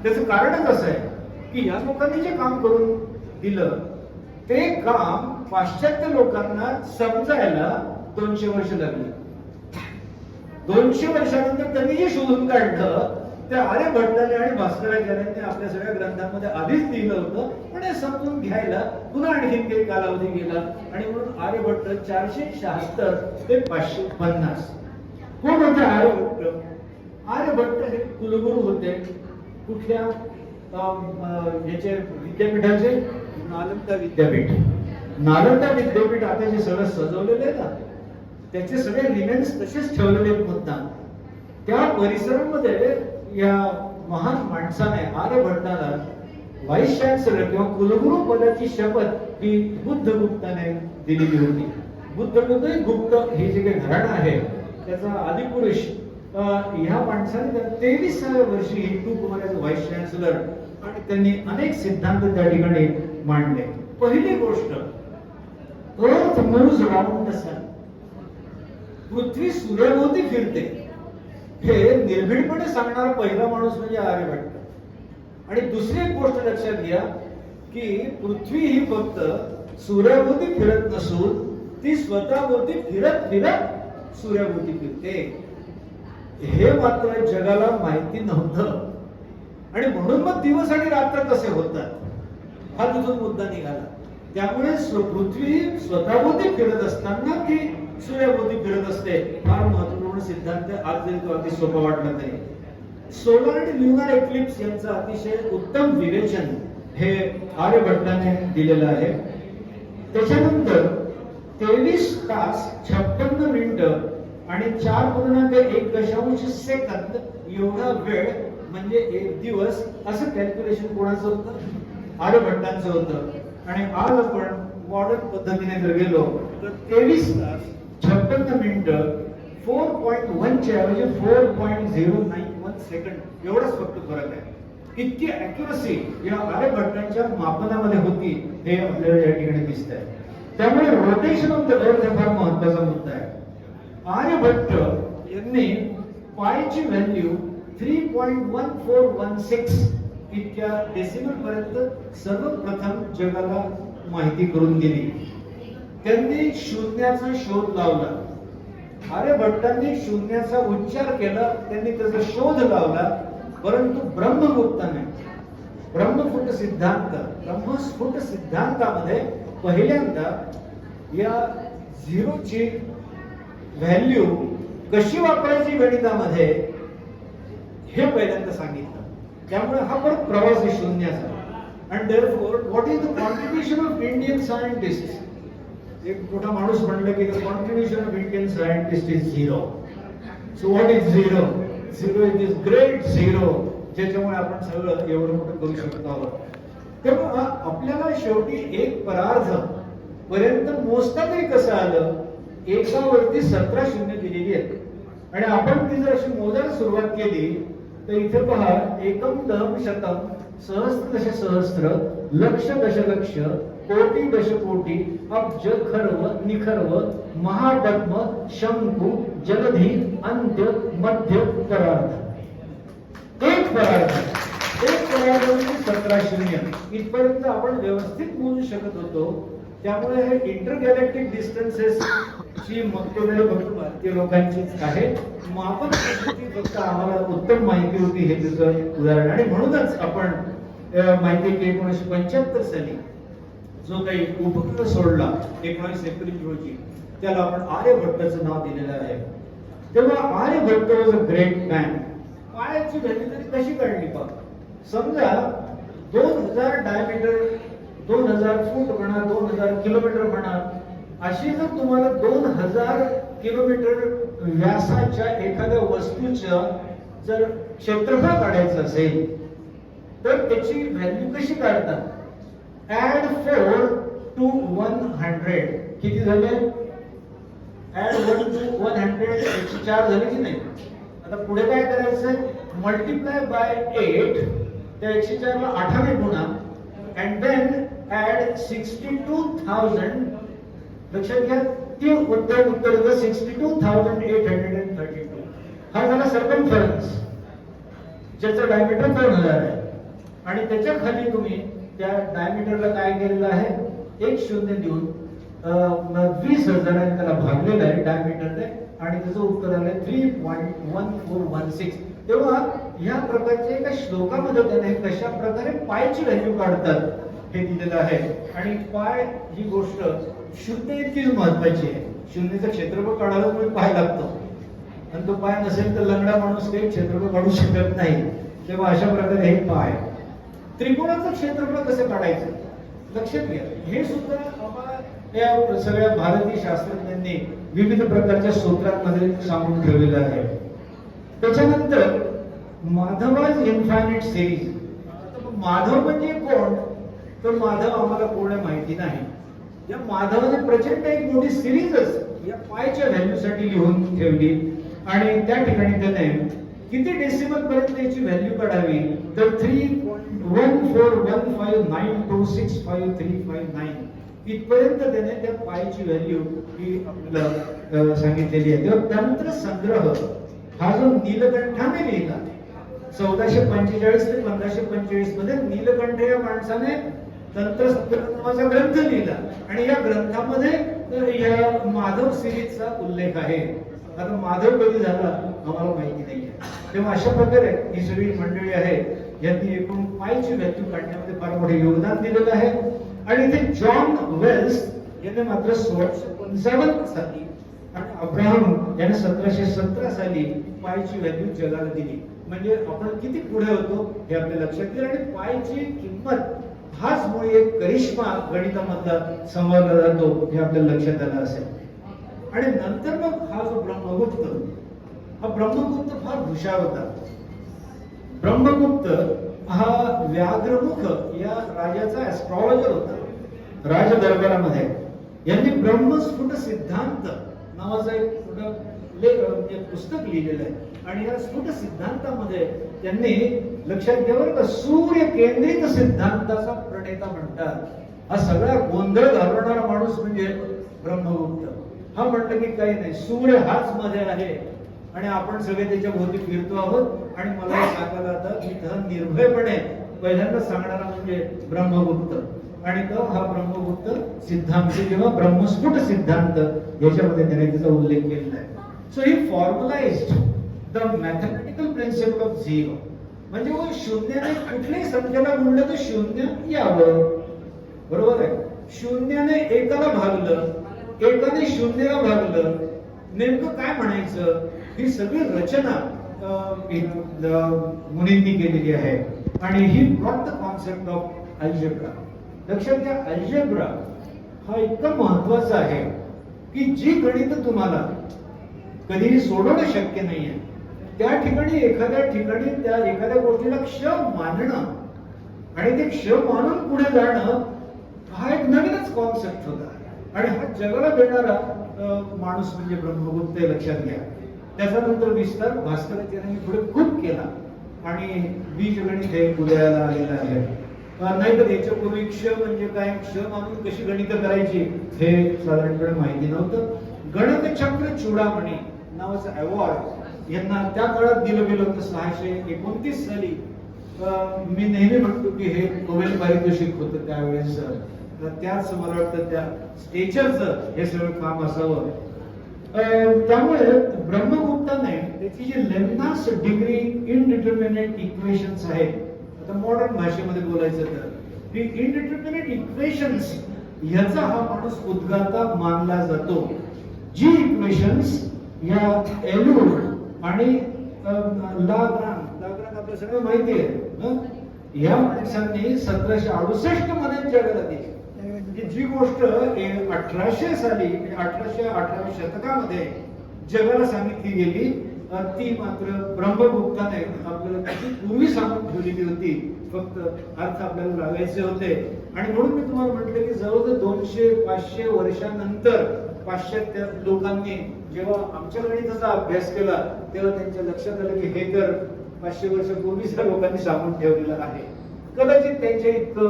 त्याचं कारणच असं आहे की या लोकांनी जे काम करून दिलं ते काम पाश्चात्य लोकांना समजायला 200 वर्ष लागली. 200 वर्षानंतर त्यांनी जे शोधून काढलं ते आर्यभट्टाने आणि भास्कराचार्यांनी आपल्या सगळ्या ग्रंथांमध्ये आधीच लिहिलं होतं, पण हे समजून घ्यायला पुन्हा आणखीन काही कालावधी गेला, आणि म्हणून आर्यभट्ट 476 ते 550. कोण होते आर्यभट्ट? आर्यभट्ट हे कुलगुरू होते. कुठल्या याचे विद्यापीठाचे? नालंदा विद्यापीठ. नालंदा विद्यापीठ आता जे सगळं सजवलेलं आहे ना, त्याचे सगळे रिमेन्स तसेच ठेवलेले मुद्दाम. त्या परिसरामध्ये या महान माणसाने आर्यभट्टाला व्हाईस चान्सलर किंवा कुलगुरू पदाची शपथ ही बुद्धगुप्ताने दिलेली होती. बुद्धगुप्त हे जे काही घराणं आहे त्याचा आदिपुरुष ह्या माणसाने 23व्या वर्षी हिंदू कुमाराचा व्हाईस चान्सलर, आणि त्यांनी अनेक सिद्धांत त्या ठिकाणी मांडले. पहिली गोष्ट, अर्थ मूव्स अराउंड द सन, पृथ्वी सूर्याभोवती फिरते, हे निर्भीडपणे सांगणारा पहिला माणूस म्हणजे आर्यभट्ट. आणि दुसरी एक गोष्ट लक्षात घ्या की पृथ्वी ही फक्त सूर्याभोवती फिरत नसून ती स्वतःभोवती फिरत फिरत सूर्याभोवती फिरते. हे मात्र जगाला माहिती नव्हतं, आणि म्हणून मग दिवस आणि रात्र कसे होतात हा तिथून मुद्दा निघाला. त्यामुळे पृथ्वी स्वतःभोवती फिरत असताना ती सूर्याभोवती फिरत असते, फार महत्वपूर्ण सिद्धांत. आज जरी तो अगदी सोपा वाटला तरी सोलार आणि ल्युनार एक्लिप्स यांचं अतिशय उत्तम विवेचन हे आर्यभट्टाने दिलेलं आहे. त्याच्यानंतर 23 तास 56 मिनिटं आणि 4.1 सेकंद एवढा वेळ म्हणजे एक दिवस असं कॅल्क्युलेशन कोणाचं होतं? आर्यभट्टांचं होतं. आणि आज आपण मॉडर्न पद्धतीने जर गेलो तर 23 तास 56 मिनिटं 4.1 च्या ऐवजी 4.091 सेकंड एवढाच फक्त फरक आहे. इतकी अॅक्युरसी या आर्यभट्टांच्या मापनामध्ये होती हे आपल्याला या ठिकाणी दिसत आहे. त्यामुळे रोटेशन ऑफ द अर्थ हा फार महत्वाचा मुद्दा आहे. आर्यभट्ट यांनी पायची व्हॅल्यू 3.1416 इतक्या डेसिमल पर्यंत सर्वप्रथम जगाला माहिती करून दिली. त्यांनी शून्याचा शोध लावला. आर्यभट्टांनी शून्याचा उच्चार केला, त्यांनी त्याचा शोध लावला. परंतु ब्रह्मगुप्ताने ब्रह्मस्फुट सिद्धांतामध्ये पहिल्यांदा या झिरोची व्हॅल्यू कशी वापरायची गणितामध्ये हे पहिल्यांदा सांगितलं. त्यामुळे हा परत प्रवास आहे शून्याचा. And therefore what is the contribution of Indian scientist? एक मोठा माणूस म्हणलं की the contribution of Indian scientist is zero. So what is zero? Zero is this great zero, ज्याच्यामुळे आपण सगळं एवढं मोठं करू शकत आहोत. तेव्हा आपल्याला शेवटी एक परार्ध पर्यंत मोजता तरी कसं आलं? एकावरती 17 शून्य दिलेली आहेत आणि आपण ती जर अशी मोजायला सुरुवात केली तर इथे पहा, एकम दहम शतम सहस्त्र दशसहस्त्र लक्ष दशलक्ष कोटी दशकोटी अब्ज खर्व निखर्व महापद्म शंकू जलधी अंत्य मध्य परार्ध. एक परार्ध म्हणजे 17 शून्य इथपर्यंत आपण व्यवस्थित मोजू शकत होतो. त्यामुळे हे इंटरगॅलेक्टिक डिस्टन्सेस ची मक्तेदारी फक्त भारतीय लोकांचीच आहे. मापन पद्धती फक्त आम्हाला उत्तम माहिती होती हे त्याचं उदाहरण. आणि म्हणूनच आपण माहिती की 1975 साली जो काही उपग्रह सोडला 19 एप्रिल रोजी, त्याला आपण आर्यभट्टाचं नाव दिलेलं आहे. तेव्हा Aryabhatta was a great man. पायाची व्हॅल्यू तरी कशी काढली पहा. समजा 2000 डायमीटर, 2000 फूट म्हणा, 2000 किलोमीटर म्हणा, अशी जर तुम्हाला 2000 किलोमीटर व्यासाच्या एखाद्या वस्तूचं जर क्षेत्रफळ काढायचं असेल तर त्याची व्हॅल्यू कशी काढतात? ऍड 4 to 100 किती झाले? ऍड 1 to 100 104 झाले की नाही? आता पुढे काय करायचं? मल्टिप्लाय बाय 8, त्या 104 ला 8 ने गुणा and then add 62,000. लक्षात घ्या, ते उत्तर 62,832. हा झाला सर्कमफरन्स, ज्याचा डायमीटर 2000 आहे. आणि त्याच्या खाली तुम्ही त्या डायमीटरला काय केलेलं आहे? एक शून्य देऊन 20,000 त्याला भागलेलं आहे डायमीटरने आणि त्याचं उत्तर आलंय 3.1416. तेव्हा या प्रकारच्या एका श्लोकामध्ये त्याने कशा प्रकारे पायची व्हॅल्यू काढतात हे दिलेलं आहे. आणि पाय ही गोष्ट शून्य इतकीच महत्वाची आहे. शून्याचं क्षेत्रफळ काढायला तुम्ही पाय लागतो आणि तो पाय नसेल तर लंगडा माणूस काही क्षेत्रफळ काढू शकत नाही. तेव्हा अशा प्रकारे हे पाय. त्रिकोणाचं क्षेत्रफळ कसं काढायचं लक्षात घ्या. हे सुद्धा आम्हाला या सगळ्या भारतीय शास्त्रज्ञांनी विविध प्रकारच्या सूत्रांमध्ये सांगून ठेवलेलं आहे. त्याच्यानंतर माधवाज इन्फायनाइट सिरीज. माधव म्हणजे कोण? तर माधव आम्हाला कोण माहिती नाही. या माधवाने प्रचंड एक मोठी सिरीजच या पायच्या व्हॅल्यू साठी लिहून ठेवली आणि त्या ठिकाणी त्याने किती डेसिमल पर्यंत याची व्हॅल्यू काढावी तर 3.14159265359 इथपर्यंत त्याने त्या पायची व्हॅल्यू ही आपल्याला सांगितलेली आहे. तेव्हा तंत्र संग्रह हा जो नीलकंठाने लिहिला 1445 ते 1545 मध्ये नीलकंठ या माणसाने तंत्र संग्रह नावाचा ग्रंथ लिहिला आणि या ग्रंथामध्ये या माधव सिरीजचा उल्लेख आहे. आता माधव कधी झाला आम्हाला माहिती नाहीये. तेव्हा अशा प्रकारे ही सगळी मंडळी आहे यांनी एकूण पायची व्हॅल्यू काढण्यामध्ये फार मोठे योगदान दिलेलं आहे. आणि इथे जॉन वेल्स यांनी मात्र 1655 साली आणि अब्राहम याने 1717 साली पायची व्हॅल्यू जगाला दिली. म्हणजे आपण किती पुढे होतो हे आपल्या लक्षात येईल. आणि पायची किंमत हाच मुळे एक करिश्मा गणितामधला समजला जातो हे आपल्या लक्षात आलं असेल. आणि नंतर मग हा जो ब्रह्मगुप्त, हा ब्रह्मगुप्त फार हुशार होता. ब्रह्मगुप्त हा व्याघ्रमुख या राजाचा ऍस्ट्रॉलॉजर होता राज दरबारामध्ये. यांनी ब्रह्मस्फुट सिद्धांत नावाचं एक पुस्तक लिहिलेलं आहे. आणि या स्फुट सिद्धांतामध्ये त्यांनी लक्षात घ्यावं का सूर्य केंद्रित सिद्धांताचा प्रणेता म्हणतात. हा सगळा गोंधळ घालवणारा माणूस म्हणजे ब्रह्मगुप्त. हा म्हटलं की काही नाही, सूर्य हाच मध्ये आहे आणि आपण सगळे त्याच्या भोवती फिरतो आहोत. आणि मला हे सांगायला आता मी निर्भयपणे पहिल्यांदा सांगणारा म्हणजे ब्रह्मगुप्त. आणि तो हा ब्रह्मगुप्त सिद्धांत किंवा ब्रह्मस्फुट सिद्धांत याच्यामध्ये त्याने त्याचा उल्लेख केलेला आहे. So he formulised the mathematical principle of zero. म्हणजे मग शून्याने कुठल्याही संख्येला गुणलं तर शून्य यावं, बरोबर आहे. शून्याने एकाला भागलं, एकाने शून्याला भागलं, नेमकं काय म्हणायचं, ही सगळी रचना मुनींनी केलेली आहे. आणि he brought the concept of algebra. लक्षात घ्या, अल्जेब्रा हा इतका महत्वाचा आहे की जी गणित तुम्हाला कधीही सोडवणं शक्य नाहीये, त्या ठिकाणी त्या एखाद्या गोष्टीला क्ष मानणं आणि ते क्ष मानून पुढे जाणं हा एक नवीनच कॉन्सेप्ट होता. आणि हा जगाला देणारा माणूस म्हणजे ब्रह्मगुप्त हे लक्षात घ्या. त्याच्यानंतर विस्तार भास्कराचार्यांनी पुढे खूप केला आणि बीजगणित हे उदयाला आलेलं आहे. नाहीतर याच्यापूर्वी क्ष म्हणजे काय, क्ष मानून कशी गणित करायची हे साधारणपणे माहिती नव्हतं. गणकचक्र चूडामणी नावाचं अवॉर्ड यांना त्या काळात दिलं गेलं होतं 629 साली. मी नेहमी म्हणतो की हे नोबेल पारितोषिक होतं त्यावेळेस. त्याच मला वाटतं त्या स्टेचरचं हे सगळं काम असावं. त्यामुळे ब्रह्मगुप्ताने त्याची जी लेमनास डिग्री इनडिटर्मिनेट इक्वेशन्स आहेत, आता मॉडर्न भाषेमध्ये बोलायचं तर इनडिटर्मिनेट इक्वेशन्स याचा हा माणूस उद्गाता मानला जातो. जी इक्वेशन्स या एल्यूर आणि लाग्रांज आपल्या सगळं माहिती आहे. या माणसांनी 1768 मध्ये जगाला दिली. जी गोष्ट 1800 साली 1818व्या शतकामध्ये जगाला सांगितली गेली ती मात्र ब्रह्मगुप्ताने आपल्याला किती पूर्वी सांगून ठेवलेली होती. फक्त अर्थ आपल्याला लागायचे होते. आणि म्हणून मी तुम्हाला म्हटलं की जवळजवळ 200-500 वर्षानंतर पाश्चात्य लोकांनी जेव्हा आमच्या गणिताचा अभ्यास केला तेव्हा त्यांच्या लक्षात आलं की हे तर 500 वर्षापूर्वीच्या लोकांनी सांगून ठेवलेलं आहे. कदाचित त्यांच्या इतकं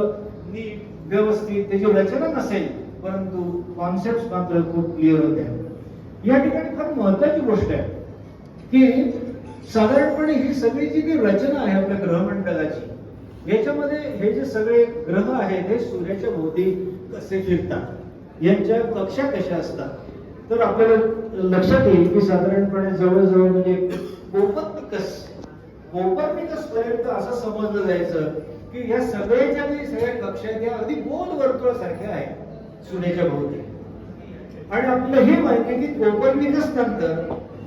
नीट व्यवस्थित त्याची रचना नसेल, परंतु कॉन्सेप्ट मात्र खूप क्लिअर होत्या. या ठिकाणी फार महत्वाची गोष्ट आहे की साधारणपणे ही सगळी जी काही रचना आहे आपल्या ग्रहमंडळाची, याच्यामध्ये हे जे सगळे ग्रह आहेत हे सूर्याच्या भोवती कसे फिरतात, यांच्या कक्षा कशा असतात, तर आपल्याला लक्षात येईल की साधारणपणे जवळजवळ म्हणजे कोपर्निकस पर्यंत असं समजलं जायचं की या सगळ्याच्या सगळ्या कक्षा या अगदी गोल वर्तुळासारख्या आहेत सूर्याच्या भोवती. आणि आपल्याला हे माहिती आहे की कोपर्निकस नंतर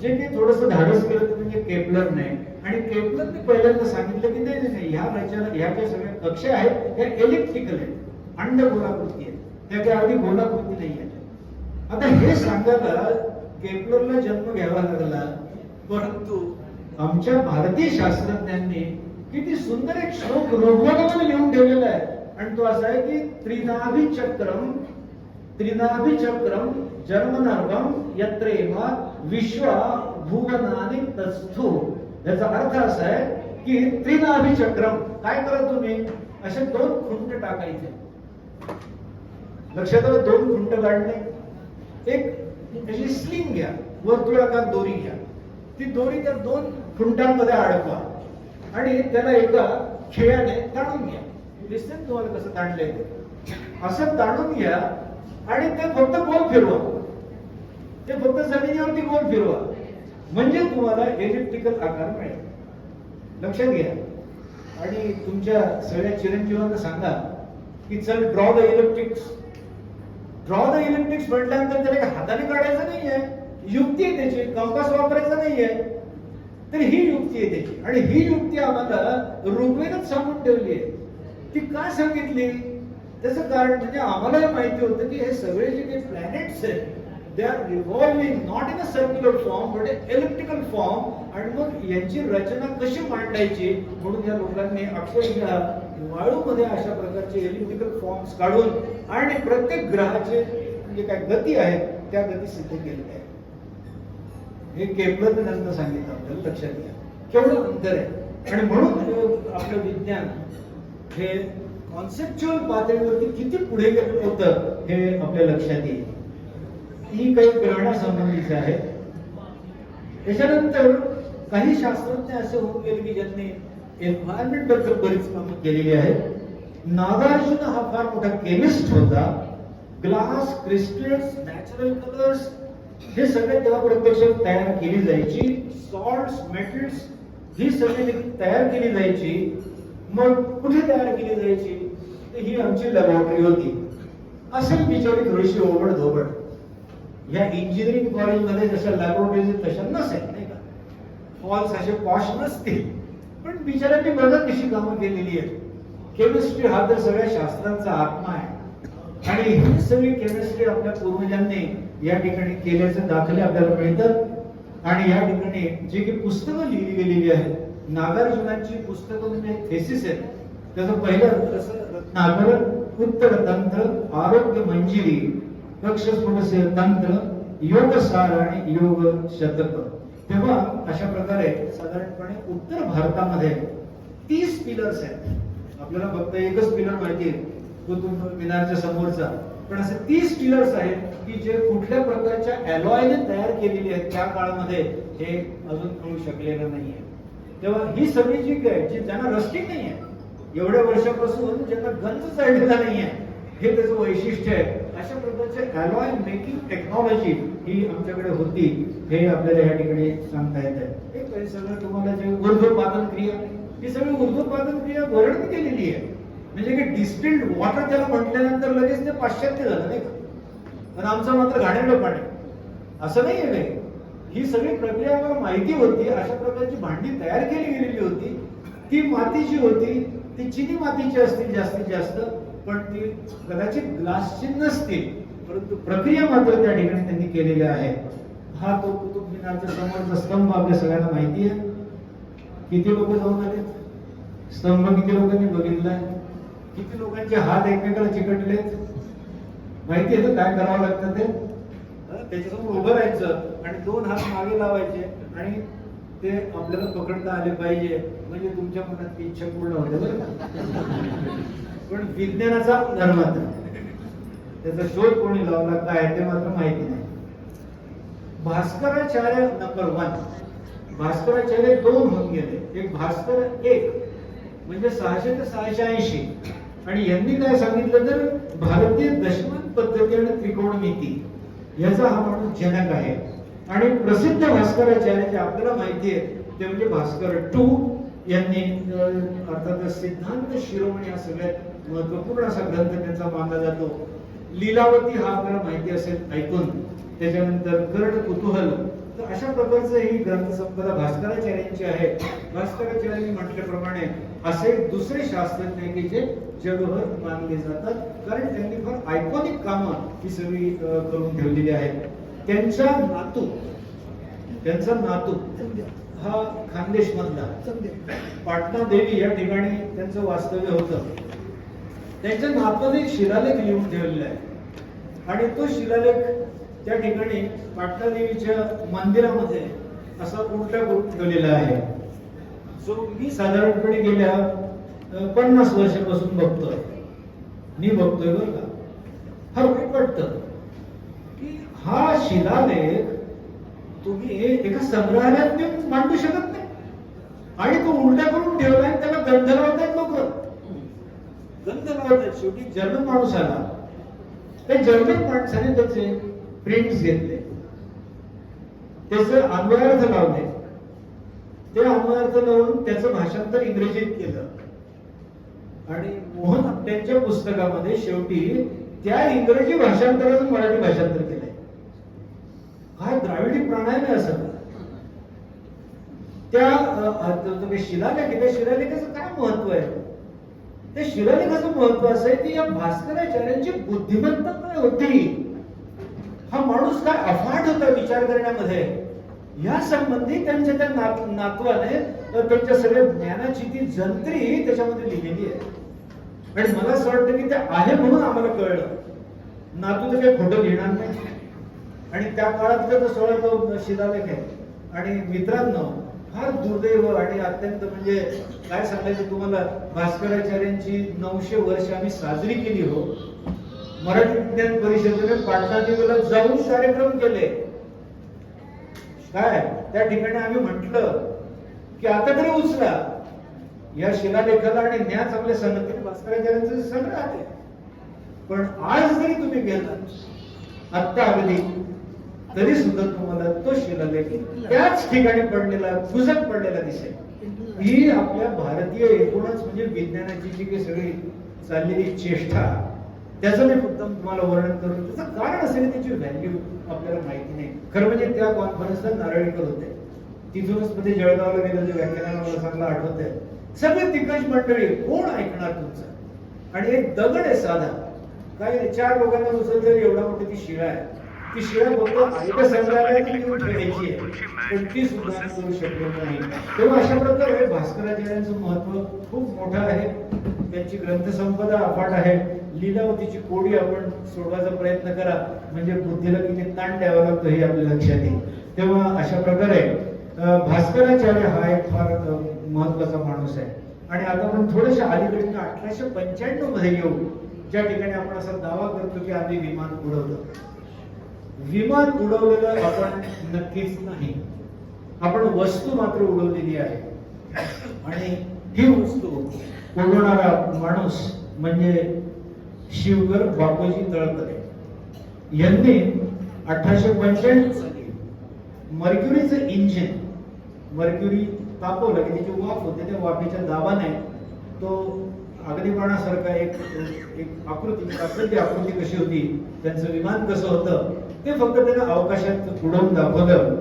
जे काही थोडंसं धाडस केलं ते म्हणजे केपलरने. आणि केपलरने पहिल्यांदा सांगितलं की नाही, ह्या रचना ह्या ज्या सगळ्या कक्षा आहेत ह्या इलेक्ट्रिकल आहेत, अंडगोलाकृती आहेत, त्या काही अगदी गोलाकृती नाही आहेत. आता हे सांगायला केपलरला जन्म घ्यावा लागला, परंतु आमच्या भारतीय शास्त्रज्ञांनी किती सुंदर एक श्लोक ऋग्वेदामध्ये लिहून ठेवलेला आहे. आणि तो असा आहे की त्रिनाभिचक्रम जन्मनर्वम यत्रेवा विश्व भुवनानि तस्थु. याचा अर्थ असा आहे की त्रिनाभिचक्रम काय करा तुम्ही, असे 2 खुंट टाकायचे. लक्षात आलं, 2 खुंट काढले, एक अशी स्लिंग घ्या, वर्तुळाकार दोरी घ्या, ती दोरी त्या 2 खुंटांमध्ये अडकवा आणि त्याला एका खिळ्याने ताणून घ्या. दिसते तुम्हाला कसं ताणलंय, असं ताणून घ्या आणि ते फक्त गोल फिरवा, ते फक्त जमिनीवरती गोल फिरवा, म्हणजे तुम्हाला इलेक्ट्रिकल आकार मिळेल. लक्षात घ्या. आणि तुमच्या सगळ्या चिरंजीवांना सांगा की चल ड्रॉ द इलेक्ट्रिक्स म्हटल्यानंतर त्याला हाताने काढायचं नाहीये, युक्ती आहे त्याची, कंपास वापरायचा नाहीये. तर ही युक्ती आहे त्याची, आणि ही युक्ती आम्हाला ऋग्वेदात सांगून ठेवली आहे. ती का सांगितली? त्याचं कारण म्हणजे आम्हाला माहिती होतं की हे सगळे जे काही प्लॅनेट्स आहेत they are revolving not in a circular form but electrical form, आणि मग यांची रचना कशी मांडायची म्हणून या लोकांनी अक्षरशः वाळूमध्ये अशा प्रकारचे इलेक्ट्रिकल फॉर्म्स काढून आणि प्रत्येक ग्रहाचे जे काय गती आहेत त्या गती सिद्ध केलेल्या आहेत. हे केवळ नंतर सांगितलं आपल्याला, लक्षात घ्या केवढं अंतर आहे. आणि म्हणून आपलं विज्ञान हे कॉन्सेप्च्युअल पातळीवरती किती पुढे गेलं होतं हे आपल्या लक्षात येईल. ही काही ग्रहणासंबंधीचे आहे. त्याच्यानंतर काही शास्त्रज्ञ असे होऊन गेले की ज्यांनी एन्व्हायरमेंट बद्दल बरीच कामं केलेली आहेत. नागार्जुन हा फार मोठा केमिस्ट होता. ग्लास, क्रिस्टल्स, नॅचरल कलर्स हे सगळे तेव्हा प्रत्यक्ष तयार केली जायची. सॉल्ट्स, मेटल्स ही सगळी तयार केली जायची. मग कुठे तयार केली जायची? ही आमची लॅबोरेटरी होती. असेल बिचारी थोडीशी ओबड-धोबड. या इंजिनिअरिंग कॉलेजमध्ये जशा लॅबोरेटरीज तशा नसेल, नाही का, हॉल्स असे पॉश नसतील, पण बिचाऱ्यांनी बघा कशी कामं केलेली आहेत. केमिस्ट्री हा तर सगळ्या शास्त्रांचा आत्मा आहे, आणि ही सगळी केमिस्ट्री आपल्या पूर्वजांनी या ठिकाणी केल्याचे दाखले आपल्याला मिळतात. आणि या ठिकाणी जी काही पुस्तकं लिहिली गेलेली आहेत, नागार्जुनांची पुस्तकं म्हणजे थेसिस आहेत. त्याचं पहिलं रत्नाकर, उत्तर तंत्र, आरोग्य मंजिरी, कक्षस्फोटस्य तंत्र, योग सार आणि योग शतक. तेव्हा अशा प्रकारे साधारणपणे उत्तर भारतामध्ये 30 पिलर्स आहेत. आपल्याला फक्त एकच पिलर माहिती आहे, कुतुब मिनारच्या समोरचा, पण असे 30 पिलर्स आहेत की जे कुठल्या प्रकारच्या अलॉयने तयार केलेली आहेत त्या काळामध्ये हे अजून कळू शकलेलं नाहीये. तेव्हा ही सगळी जी काय जी ज्यांना रस्टिंग नाही आहे, एवढ्या वर्षापासून ज्यांना गंज चढलेला नाहीये, हे त्याचं वैशिष्ट्य आहे. अशा प्रकारचे अलॉय मेकिंग टेक्नॉलॉजी ही आमच्याकडे होती, हे आपल्याला या ठिकाणी सांगता येत आहे. हे सगळं तुम्हाला जे ऊर्ध्वपातन क्रिया, ही सगळी ऊर्ध्वपातन क्रिया वर्णन केलेली आहे. म्हणजे की डिस्टिल्ड वॉटर त्याला म्हटल्यानंतर लगेच ते पाश्चात्य झालं, नाही का, पण आमचं मात्र घाणेरडं पाणी, असं नाही आहे काही. ही सगळी प्रक्रिया आम्हाला माहिती होती. अशा प्रकारची भांडी तयार केली गेलेली होती. ती मातीची होती, ती चिनी मातीची असतील जास्तीत जास्त, पण ती कदाचित ग्लासची नसतील, परंतु प्रक्रिया मात्र त्या ठिकाणी त्यांनी केलेल्या आहे. हा तो कुतुब मिनारच्या समोरचा स्तंभ आपल्या सगळ्यांना माहिती आहे. किती लोक जाऊन आले, स्तंभ किती लोकांनी बघितलाय, किती लोकांचे हात एकमेकाला चिकटलेत, माहिती आहे काय करावं लागतं ते? त्याच्यासमोर उभं राहायचं आणि 2 हात मागे लावायचे आणि ते आपल्याला पकडता आले पाहिजे, म्हणजे तुमच्या मनात इच्छा पूर्ण होते बरं का. पण विज्ञानाचा धर्म, त्याचा शोध कोणी लावला काय ते मात्र माहिती नाही. भास्कराचार्य नंबर 1, भास्कराचार्य 2 होऊन गेले. एक भास्कर 1 म्हणजे 600 ते 680, आणि यांनी काय सांगितलं तर भारतीय दशमान पद्धती आणि त्रिकोणमिती याचा हा माणूस जनक आहे. आणि प्रसिद्ध भास्कराचार्य जे आपल्याला माहिती आहे ते म्हणजे भास्कर 2 यांनी, अर्थात सिद्धांत शिरोमणी हा सगळ्यात महत्वपूर्ण असा ग्रंथ त्यांचा मानला जातो. लीलावती हा आपल्याला माहिती असेल ऐकून, त्याच्यानंतर कर्ण कुतूहल. तर अशा प्रकारचं ही ग्रंथसंपदा भास्कराचार्यांची आहे. भास्कराचार्यांनी म्हटल्याप्रमाणे असे दुसरे शास्त्रज्ञ की जे जगभर मानले जातात, कारण त्यांनी फार आयकॉनिक कामं ही सगळी करून ठेवलेली आहेत. त्यांचा नातू हा खानदेश मधला पाटणा देवी या ठिकाणी त्यांचं वास्तव्य होतं. त्यांच्या नातूने एक शिलालेख लिहून ठेवलेला आहे, आणि तो शिलालेख त्या ठिकाणी पाटणा देवीच्या मंदिरामध्ये असा उलटा करून ठेवलेला आहे. जो मी साधारणपणे गेल्या 50 वर्षापासून बघतोय. बरं का, फार वाईट वाटतं की हा शिलालेख तुम्ही एका संग्रहालयात नेऊन मांडू शकत नाही, आणि तो उलटा करून ठेवलाय. त्याला गंध लावतात लोक, गंध लावतात. शेवटी जर्मन माणूस आला, त्या जर्मन माणसाने त्याचे प्रिंट्स घेतले, त्याचे अन्वयार्थ लावले, ते अन्वयार्थ लावून त्याचं भाषांतर इंग्रजीत केलं, आणि मोहन आपट्यांच्या पुस्तकामध्ये शेवटी त्या इंग्रजी भाषांतरातून मराठी भाषांतर केलंय. काय द्राविडी प्राणायाम आहे असं. त्या शिलालेख आहे, त्या शिलालेखाचं काय महत्व आहे? त्या शिलालेखाचं महत्व असं आहे की या भास्कराचार्यांची बुद्धिमत्ता काय होती, हा माणूस काय अफाट होता विचार करण्यामध्ये, या संबंधी त्यांच्या त्या नातवाने त्यांच्या सगळ्या ज्ञानाची ती जंत्री त्याच्यामध्ये लिहिलेली आहे. आणि मला असं वाटतं की ते आहे म्हणून आम्हाला कळलं. नातू तर काही खोटं लिहिणार नाही. आणि त्या काळातला तो सगळा तो शिलालेख आहे. आणि मित्रांनो, फार दुर्दैव आणि अत्यंत म्हणजे काय सांगायचं तुम्हाला, भास्कराचार्यांची 900 वर्ष आम्ही साजरी केली हो. मराठी विज्ञान परिषदेने पाटणा देवीला जाऊन कार्यक्रम केले. काय त्या ठिकाणी आम्ही म्हटलं की आता तरी उचला या शिलालेखाला आणि न्या चांगल्या संगतीने भास्कराचार्यांचं सगळं आहे. पण आज जरी तुम्ही गेलात आत्ता अगदी, तरी सुद्धा तुम्हाला तो शिलालेख त्याच ठिकाणी पडलेला, पुसत पडलेला दिसेल. ही आपल्या भारतीय एकूणच म्हणजे विज्ञानाची जी काही सगळी चाललेली चेष्टा, त्याचं मी फक्त तुम्हाला वर्णन करून, त्याचं कारण असेल त्याची व्हॅल्यू आपल्याला माहिती नाही. खरं म्हणजे त्या कॉन्फरन्सला नारळीकर होते, तिथूनच मध्ये जळगावला गेलं, ते व्याख्यानाला मला चांगलं आठवत आहे. सगळे दिग्गज मंडळी, कोण ऐकणार तुमचं? आणि एक दगड आहे साधा, काय 4 लोकांना उचलते एवढा मोठी ती शिळा आहे. ती शिळा फक्त आईला संग्रहालयात घेऊन ठेवायची आहे, पण ती सुद्धा करू शकलो नाही. तेव्हा अशा प्रकारे भास्कराचार्यांचं महत्व खूप मोठं आहे. त्यांची ग्रंथसंपदा अफाट आहे. लीलावतीची कोडी आपण सोडवायचा प्रयत्न करा, म्हणजे बुद्धीला किती ताण द्यावा लागतो हे आपल्या लक्षात येईल. तेव्हा अशा प्रकारे भास्कराचार्य हा एक फार महत्वाचा माणूस आहे. आणि आता आपण थोडेसे अलीकडे 1895 मध्ये येऊ, ज्या ठिकाणी आपण असा दावा करतो की आम्ही विमान उडवलं. विमान उडवलेलं आपण नक्कीच नाही, आपण वस्तू मात्र उडवलेली आहे. आणि ही वस्तू उडवणारा माणूस म्हणजे शिवकर बापूजी तळपदे यांनी 1895 साली मर्क्युरीचं इंजिन, मर्क्युरी तापवलं की त्याची वाफ होते, त्या वाफेच्या दाबाने तो अग्निबाणासारखा एक आकृती कशी होती, त्यांचं विमान कसं होतं ते फक्त त्यानं अवकाशात उडवून दाखवलं.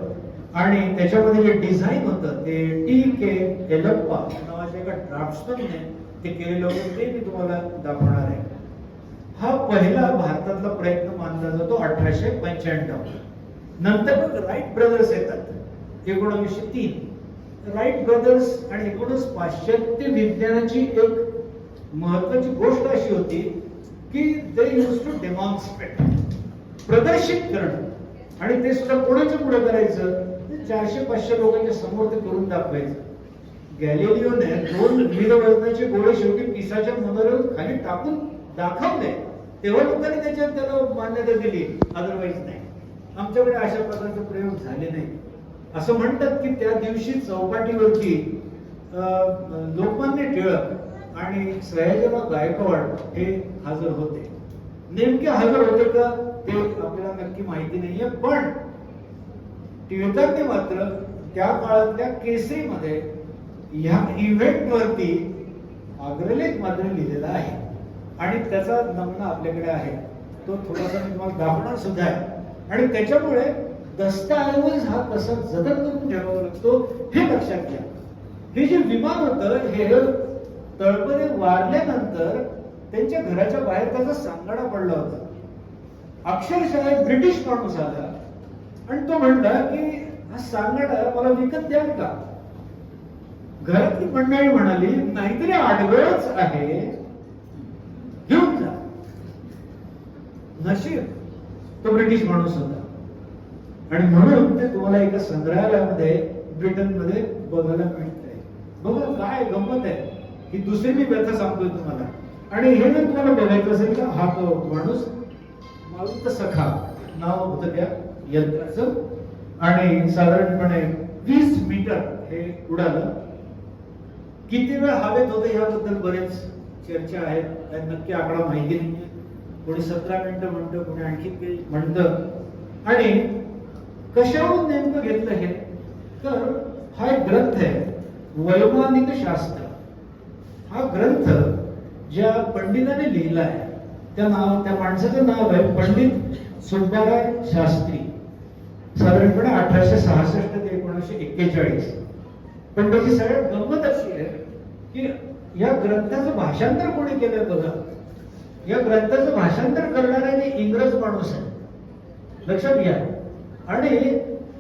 आणि त्याच्यामध्ये जे डिझाईन होतं ते टी.के. एलप्पा नावाच्या एका ड्राफ्ट्समनने ते केलेलं होतं, ते मी तुम्हाला दाखवणार आहे. हा पहिला भारतातला प्रयत्न मानला जातो 1895. नंतर मग राईट ब्रदर्स येतात 1903. राईट ब्रदर्स आणि एकूणच पाश्चात्य विज्ञानाची एक महत्वाची गोष्ट अशी होती की दे यूज टू डेमॉन्स्ट्रेट, प्रदर्शित करणं. आणि ते सुद्धा कोणाच्या पुढे करायचं, 400-500 लोकांच्या समोर ते करून दाखवायचं. गॅलिलिओने 2 विविध वजनाचे गोळे शेवटी पिसाच्या मनोऱ्यावर खाली टाकून दाखवले, तेव्हा लोकांनी त्याला मान्यता दिली, अदरवाईज नाही. आमच्याकडे अशा प्रकारचे प्रयोग झाले नाही. असं म्हणतात की त्या दिवशी चौपाटीवरती लोकमान्य टिळक आणि सयाजीराव गायकवाड हे हजर होते. नेमके हजर होते का ते आपल्याला नक्की माहिती नाहीये, पण टिळकांनी मात्र त्या काळातल्या केसरीमध्ये ह्या इव्हेंट वरती अग्रलेख मात्र लिहिलेला आहे. आणि त्याचा नमुना आपल्याकडे आहे, तो थोडासा मी तुम्हाला दाखवणार सुद्धा आहे. आणि त्याच्यामुळे दस्तऐवज हा कसा जतन करून ठेवावा लागतो हे लक्षात घ्या. हे जे विमान होतं हे तळपदे वारल्यानंतर त्यांच्या घराच्या बाहेर त्याचा सांगाडा पडला होता. अक्षरशः एक ब्रिटिश माणूस आला आणि तो म्हणला की हा सांगाडा मला विकत द्याल का? घरातली मंडळी म्हणाली नाहीतरी आडगळच आहे, घेऊन जा. नशीब तो ब्रिटिश माणूस होता आणि म्हणून ते तुम्हाला एका संग्रहालयामध्ये ब्रिटनमध्ये बघायला मिळतंय. बघा काय गंमत आहे, ही दुसरी मी व्यथा सांगतोय तुम्हाला. आणि हे जर तुम्हाला बघायचं असेल का, हा तो माणूस मारुत सखा नाव होतं त्या यंत्राचं. आणि साधारणपणे 20 मीटर हे उडालं. किती वेळ हवेत होतं याबद्दल बरेच चर्चा आहेत, काही नक्की आकडा माहिती नाहीये. कोणी 17 मिनिटं म्हणतं, कोणी आणखी काही म्हणतं. आणि कशावरून नेमकं घेतलं हे, तर हा एक ग्रंथ आहे वैमानिक शास्त्र. हा ग्रंथ ज्या पंडिताने लिहिला आहे त्या माणसाचं नाव आहे पंडित सुब्बाराव शास्त्री. साधारणपणे 1866 ते 1941. पण त्याची सगळ्यात गंमत अशी आहे की या ग्रंथाचं भाषांतर कोणी केलंय बघा. या ग्रंथाचं भाषांतर करणारा एक इंग्रज माणूस आहे, लक्षात घ्या. आणि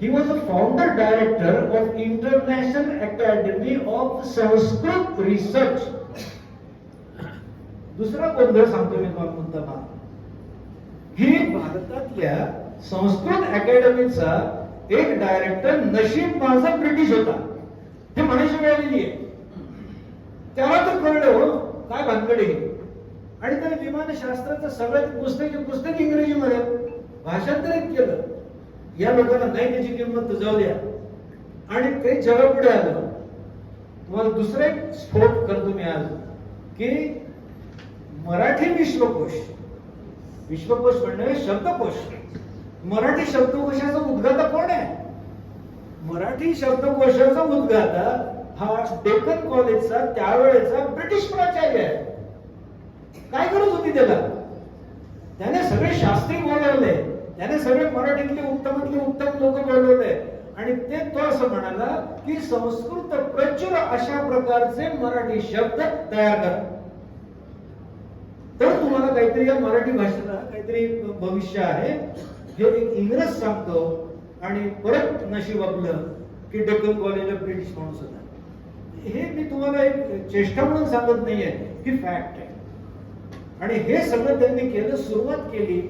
ही was a founder director of international academy of Sanskrit research. दुसरा गोंधळ सांगतो मी तुम्हाला मुद्दाम. ही भारतातल्या संस्कृत अकॅडमीचा एक डायरेक्टर नशीब माझा ब्रिटिश होता, हे म्हणायची वेळ आलेली आहे. त्याला तर कळलं हो काय भानगडी. आणि त्याने विमानशास्त्राचं सगळं पुस्तक इंग्रजीमध्ये भाषांतरित केलं. या लोकांना नाही त्याची किंमत तर जाऊ द्या. आणि ते जगा पुढे आलं. तुम्हाला दुसरा एक स्फोट करतो मी आज की मराठी विश्वकोश म्हणजे शब्दकोश. मराठी शब्दकोशाचा उद्गाता कोण आहे? मराठी शब्दकोशाचा उद्गाता हा डेक्कन कॉलेजचा त्यावेळेचा ब्रिटिश प्राचार्य आहे. काय गरज होती त्याला? त्याने सगळे शास्त्री बोलवले, त्याने सगळे मराठीतले उत्तमातले उत्तम लोक बोलवले आणि तो असं म्हणाला की संस्कृत प्रचुर अशा प्रकारचे मराठी शब्द तयार करा, तर तुम्हाला काहीतरी या मराठी भाषेला काहीतरी भविष्य आहे. हे एक इंग्रज सांगतो आणि परत नशीब आपलं की डेक्कन कॉलेजला ब्रिटिश माणूस होता. हे मी तुम्हाला एक चेष्टा म्हणून सांगत नाहीये, ही फॅक्ट आहे. आणि हे सगळं त्यांनी केलं, सुरुवात केली.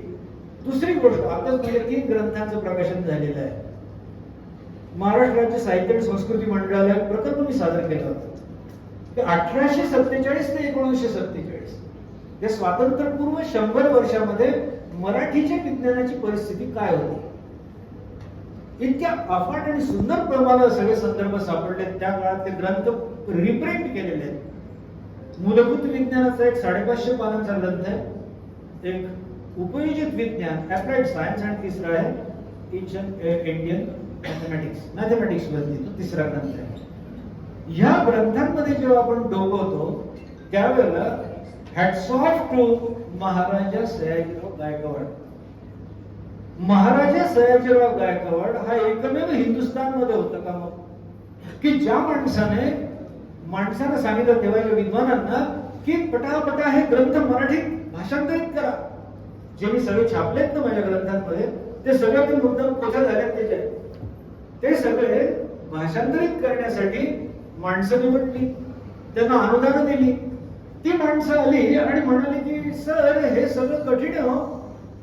दुसरी गोष्ट, आता 3 ग्रंथांचं प्रकाशन झालेलं आहे. महाराष्ट्र राज्य साहित्य आणि संस्कृती मंडळाला प्रकल्प मी सादर केला होता. 1847 ते 1947 या स्वातंत्र्यपूर्व 100 वर्षामध्ये मराठीच्या विज्ञानाची परिस्थिती काय होती. इतक्या अफाट आणि सुंदर प्रमाणात सगळे संदर्भ सापडले. त्या काळात ते ग्रंथ रिप्रिंट केलेले आहेत. मूलभूत विज्ञानाचा एक 550 पानांचा ग्रंथ आहे. एक उपयोजित विज्ञान अप्लाइड सायन्स आणि तिसरा आहे इंडियन मॅथमॅटिक्स वरती तो तिसरा ग्रंथ आहे. ह्या ग्रंथांमध्ये जेव्हा आपण डोकवतो त्यावेळेला हॅट्स ऑफ टू महाराजा सयाजीराव गायकवाड. महाराजा सयाजीराव गायकवाड हा एकमेव हिंदुस्थानमध्ये होता का मग की ज्या माणसानं सांगितलं तेव्हाच्या विद्वानांना की पटापटा हे ग्रंथ मराठीत भाषांतरित करा. जे मी सगळे छापलेत ना माझ्या ग्रंथांमध्ये ते सगळे ते मुद्दाम कोठा झाल्यात त्याच्यात. ते सगळे भाषांतरित करण्यासाठी माणसं निवडली, त्यांना अनुदान दिली. ती माणसं आली आणि म्हणाली की सर हे सगळं कठीण आहे हो,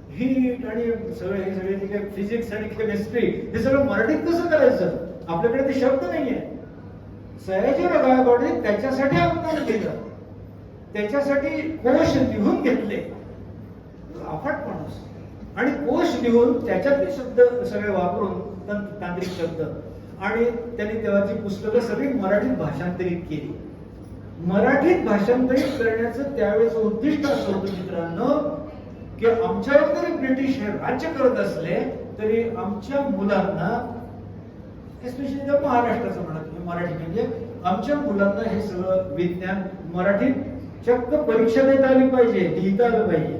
हीट आणि हे सगळे फिजिक्स आणि केमिस्ट्री हे सगळं मराठीत कसं करायचं, आपल्याकडे ते शब्द नाहीये. सयाजीराव गायकवाडने त्याच्यासाठी अनुदान केलं, त्याच्यासाठी कोश लिहून घेतले. अफाट माणूस. आणि कोश लिहून त्याच्यातले शब्द सगळे वापरून तांत्रिक शब्द आणि त्यांनी तेव्हाची पुस्तकं सगळी मराठीत भाषांतरित केली. मराठीत भाषांतरित करण्याचं त्यावेळेचं उद्दिष्ट असं होतं मित्रांनो की आमच्यावर जरी ब्रिटिश हे राज्य करत असले तरी आमच्या मुलांना, एस्पेशली महाराष्ट्राचं म्हणा तुम्ही, मराठी म्हणजे आमच्या मुलांना हे सगळं विज्ञान मराठीत चक्क परीक्षा देता आली पाहिजे, लिहिता आलं पाहिजे.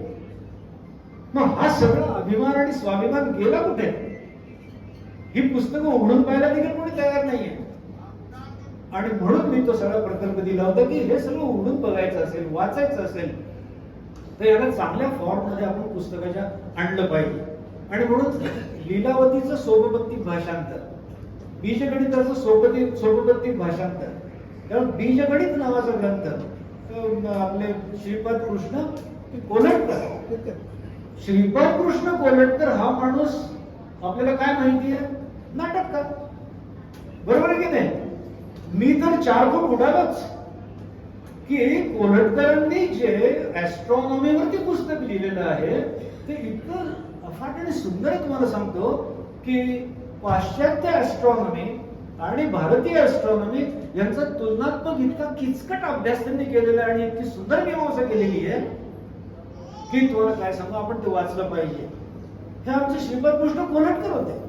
मग हा सगळा अभिमान आणि स्वाभिमान गेला कुठे? ही पुस्तकं उघडून पाहायला देखील कोणी तयार नाहीये. आणि म्हणून मी तो सगळा प्रकल्प दिला होता की हे सगळं उघडून बघायचं असेल, वाचायचं असेल तर याला चांगल्या फॉर्म मध्ये आपण पुस्तकाच्या आणलं पाहिजे. आणि म्हणून लीलावतीचं सोबपत्ती भाषांतर, बीजगणिताचं सोबपत्ती भाषांतर, कारण बीजगणित नावाचा ग्रंथ आपले श्रीपाद कृष्ण कोल्हटकर. श्रीपाद कृष्ण कोल्हटकर हा माणूस आपल्याला काय माहिती आहे? नाटककार, बरोबर आहे की नाही? मी तर 4 फूट उडालोच की कोल्हटकरांनी जे ऍस्ट्रॉनॉमीवरती पुस्तक लिहिलेलं आहे ते इतकं अफाट आणि सुंदर आहे. तुम्हाला सांगतो की पाश्चात्य ऍस्ट्रॉनॉमी आणि भारतीय ऍस्ट्रॉनॉमी यांचा तुलनात्मक इतका किचकट अभ्यास त्यांनी केलेला आहे आणि इतकी सुंदर मीमांसा केलेली आहे की तुम्हाला काय सांगू, आपण ते वाचलं पाहिजे. हे आमचे श्रीपाद कृष्ण कोल्हटकर होते.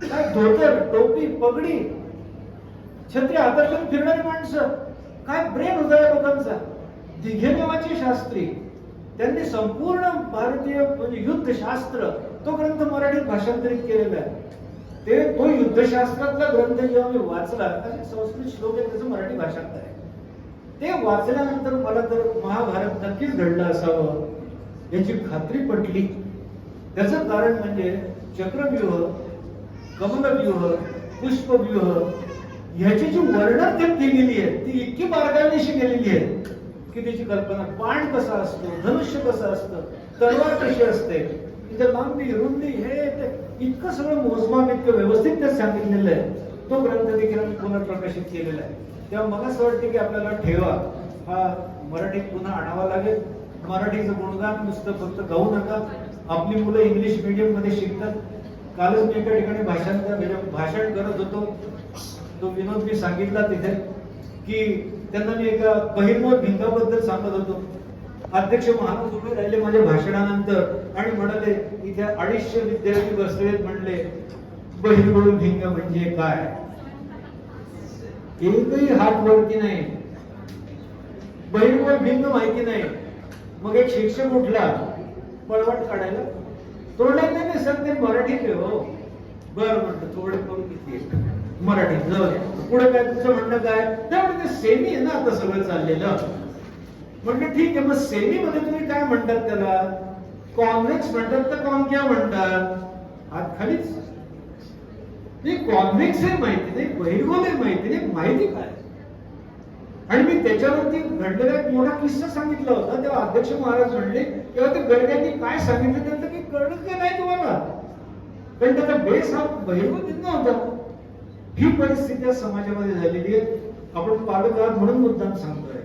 काय धोतर, टोपी, पगडी, छत्री हातात घेऊन फिरणारी माणसं, काय ब्रेन होता या लोकांचा. दिघेदेवाचे शास्त्री, त्यांनी संपूर्ण भारतीय म्हणजे युद्धशास्त्र तो ग्रंथ मराठीत भाषांतरित केलेला आहे. तो युद्धशास्त्रातला ग्रंथ जेव्हा मी वाचला, त्याचे संस्कृत श्लोक आहे, त्याचं मराठी भाषांतर आहे. ते वाचल्यानंतर मला तर महाभारत नक्कीच घडलं असावं याची खात्री पटली. त्याचं कारण म्हणजे चक्रव्यूह, कमलव्यूह, पुष्पव्यूह ह्याची जी वर्णन त्यात केलेली आहे ती इतकी बारकाईने गेलेली आहे की त्याची कल्पना, बाण कसा असतो, धनुष्य कसं असतं, तलवार कशी असते, तिथे लांबी रुंदी, हे ते इतकं सगळं मोजमाप इतकं व्यवस्थित त्यात सांगितलेलं आहे. तो ग्रंथ देखील आम्ही पुनर्प्रकाशित केलेला आहे. तेव्हा मला असं वाटतं की आपल्याला ठेवा हा मराठीत पुन्हा आणावा लागेल. मराठीचं गुणगान नुसतं फक्त गाऊ नका. आपली मुलं इंग्लिश मीडियम मध्ये शिकतात. कालच मी एका ठिकाणी भाषण करत होतो. तो विनोद मी सांगितला तिथे की त्यांना मी एका बहिर्मोह भिंगाबद्दल सांगत होतो. अध्यक्ष महाराज उभे राहिले माझ्या भाषणानंतर आणि म्हणाले, इथे 250 विद्यार्थी बसलेत, म्हणले बहिर्मोह भिंग म्हणजे काय? एकही हात वरती नाही, बहिर्मोह भिंग माहिती नाही. मग एक शिक्षक उठला पळवाट काढायला, तोडला नाही सर ते मराठीत आहे हो. बरं म्हणतो थोडे करून किती मराठीत जाऊ द्या. पुढे काय तुमचं म्हणणं काय? त्यामुळे ते सेमी आहे ना आता सगळं चाललेलं. म्हटलं ठीक आहे, मग सेमी मध्ये तुम्ही काय म्हणतात त्याला? कॉन्व्हेक्स म्हणतात तर कॉन्कॅव म्हणतात. हात खालीच. कॉन्व्हेक्स हे माहिती नाही, बहिर्गोल हे माहिती नाही, माहिती काय? आणि मी त्याच्यावरती घडलेला एक मोठा किस्सा सांगितला होता. तेव्हा अध्यक्ष महाराज म्हणले, तेव्हा ते गडकरी काय सांगितलं त्यांचं की कळलं की नाही तुम्हाला, कारण त्याचा बेस हा बहिर्गोल नव्हता. ही परिस्थिती समाजामध्ये झालेली आहे. आपण पालक आहात म्हणून मुद्दाम सांगतोय